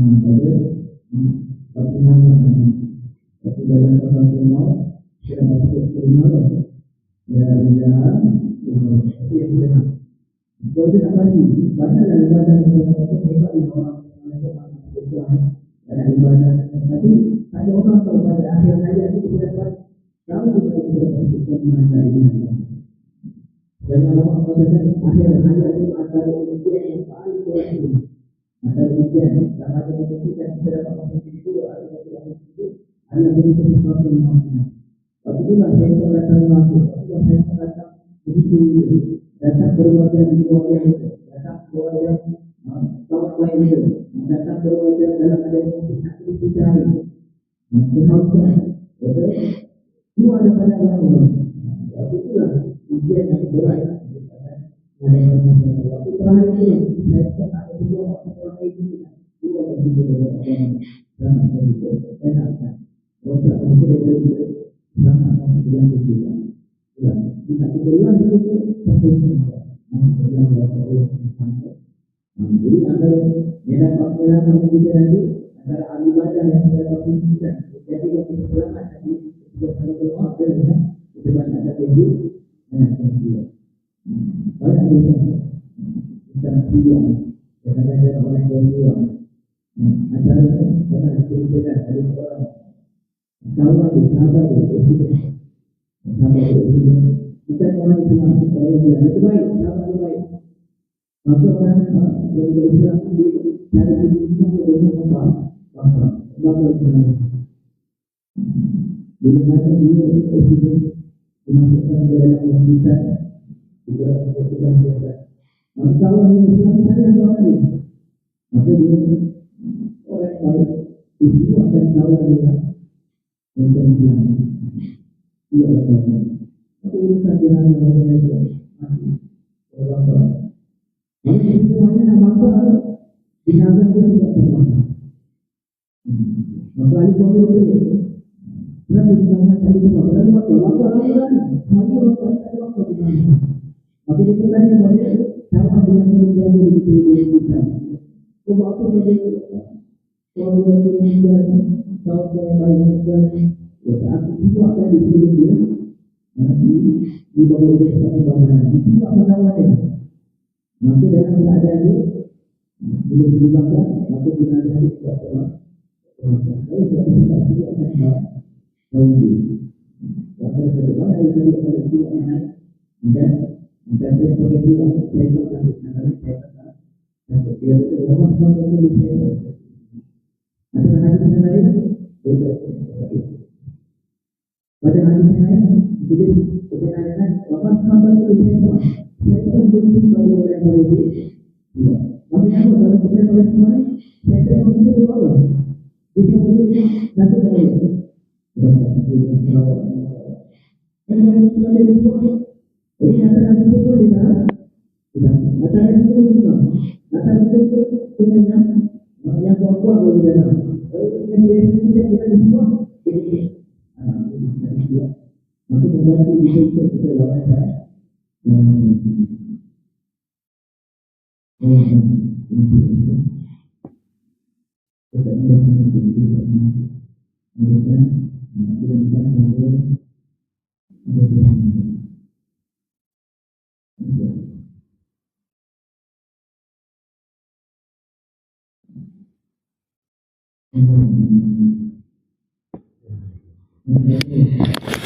pada pertanyaan tapi dalam kapal semua kita masuk ke dalam ya kalau tidak lagi banyaklah ibadah yang kita lakukan hebat di orang ada ibadah tapi ada orang tahu pada akhir hayat itu kita dapat tahu kita lakukan mana ini dan ulama mengatakan akhir hayat itu antara ujian yang paling berat itu antara ujian yang ada membuktikan kita dapat masuk itu atau tidak itu adalah begitu sesuatu yang maksudnya waktu itulah saya datang masuk waktu saya datang begitu datang berwajah di wajah itu datang berwajah kawan lain itu datang berwajah dalam adanya satu kita itu menghasilkan betul semua ada pada Allah waktu itulah ujian yang berat waktu terakhir itu saya pernah ada dua orang itu dua orang itu dan saya nak waktu mungkin ada sama dengan kita kita berulang itu jadi antara yang dapat menerangkan kita nanti antara ahli badan yang kita dapat kita jadi yang kita selamat nanti kita selalu keluar dengan kita banyak ada tinggi banyak biasanya bukan dia kadang-kadang orang yang dua antara kadang kita ada orang kawan di sahabat bukan orang Islam orang yang itu baik sahabat itu baik maka orang yang jadi Islam itu dari itu dengan apa Islam bila mana dia presiden dimasukkan ke dalam masjid juga kita biasa maka kawan yang Islam saya orang lain maka dia orang baik itu akan kawan dia yang Islam dia orang itu urusan jalan orang lain orang ini semuanya nak bangsa binatang dia tidak terbangsa maka ahli kami itu berarti binatang kali semua berarti bangsa hari bangsa kita bangsa binatang maka itu tadi banyak sama dia yang menjadi di kita sebab apa dia kalau dia tahu yang baik ya aku itu akan dipilih dia nanti di bawah dia bangunan itu akan tawarkan maka dalam keadaan itu bila dibangga maka binatang itu tidak terbang kalau tidak itu akan tahu waktu kedepan ada lagi ada jiwa yang lain dan saya sebagai jiwa saya akan saya dan dia itu orang yang bisa ada hadis yang lain pada hadis yang lain jadi kebenaran orang itu bisa saya akan berhenti pada orang yang berbeda maksudnya apa dalam kebenaran orang kemarin saya akan berhenti Allah jadi kemudian nanti saya dan dari sebagai itu jadi kata-kata itu boleh tak? Kata-kata itu juga kata-kata itu dengan yang kuat-kuat boleh dalam yang biasa kita semua jadi maka membantu kita kita lawan saya Thank you.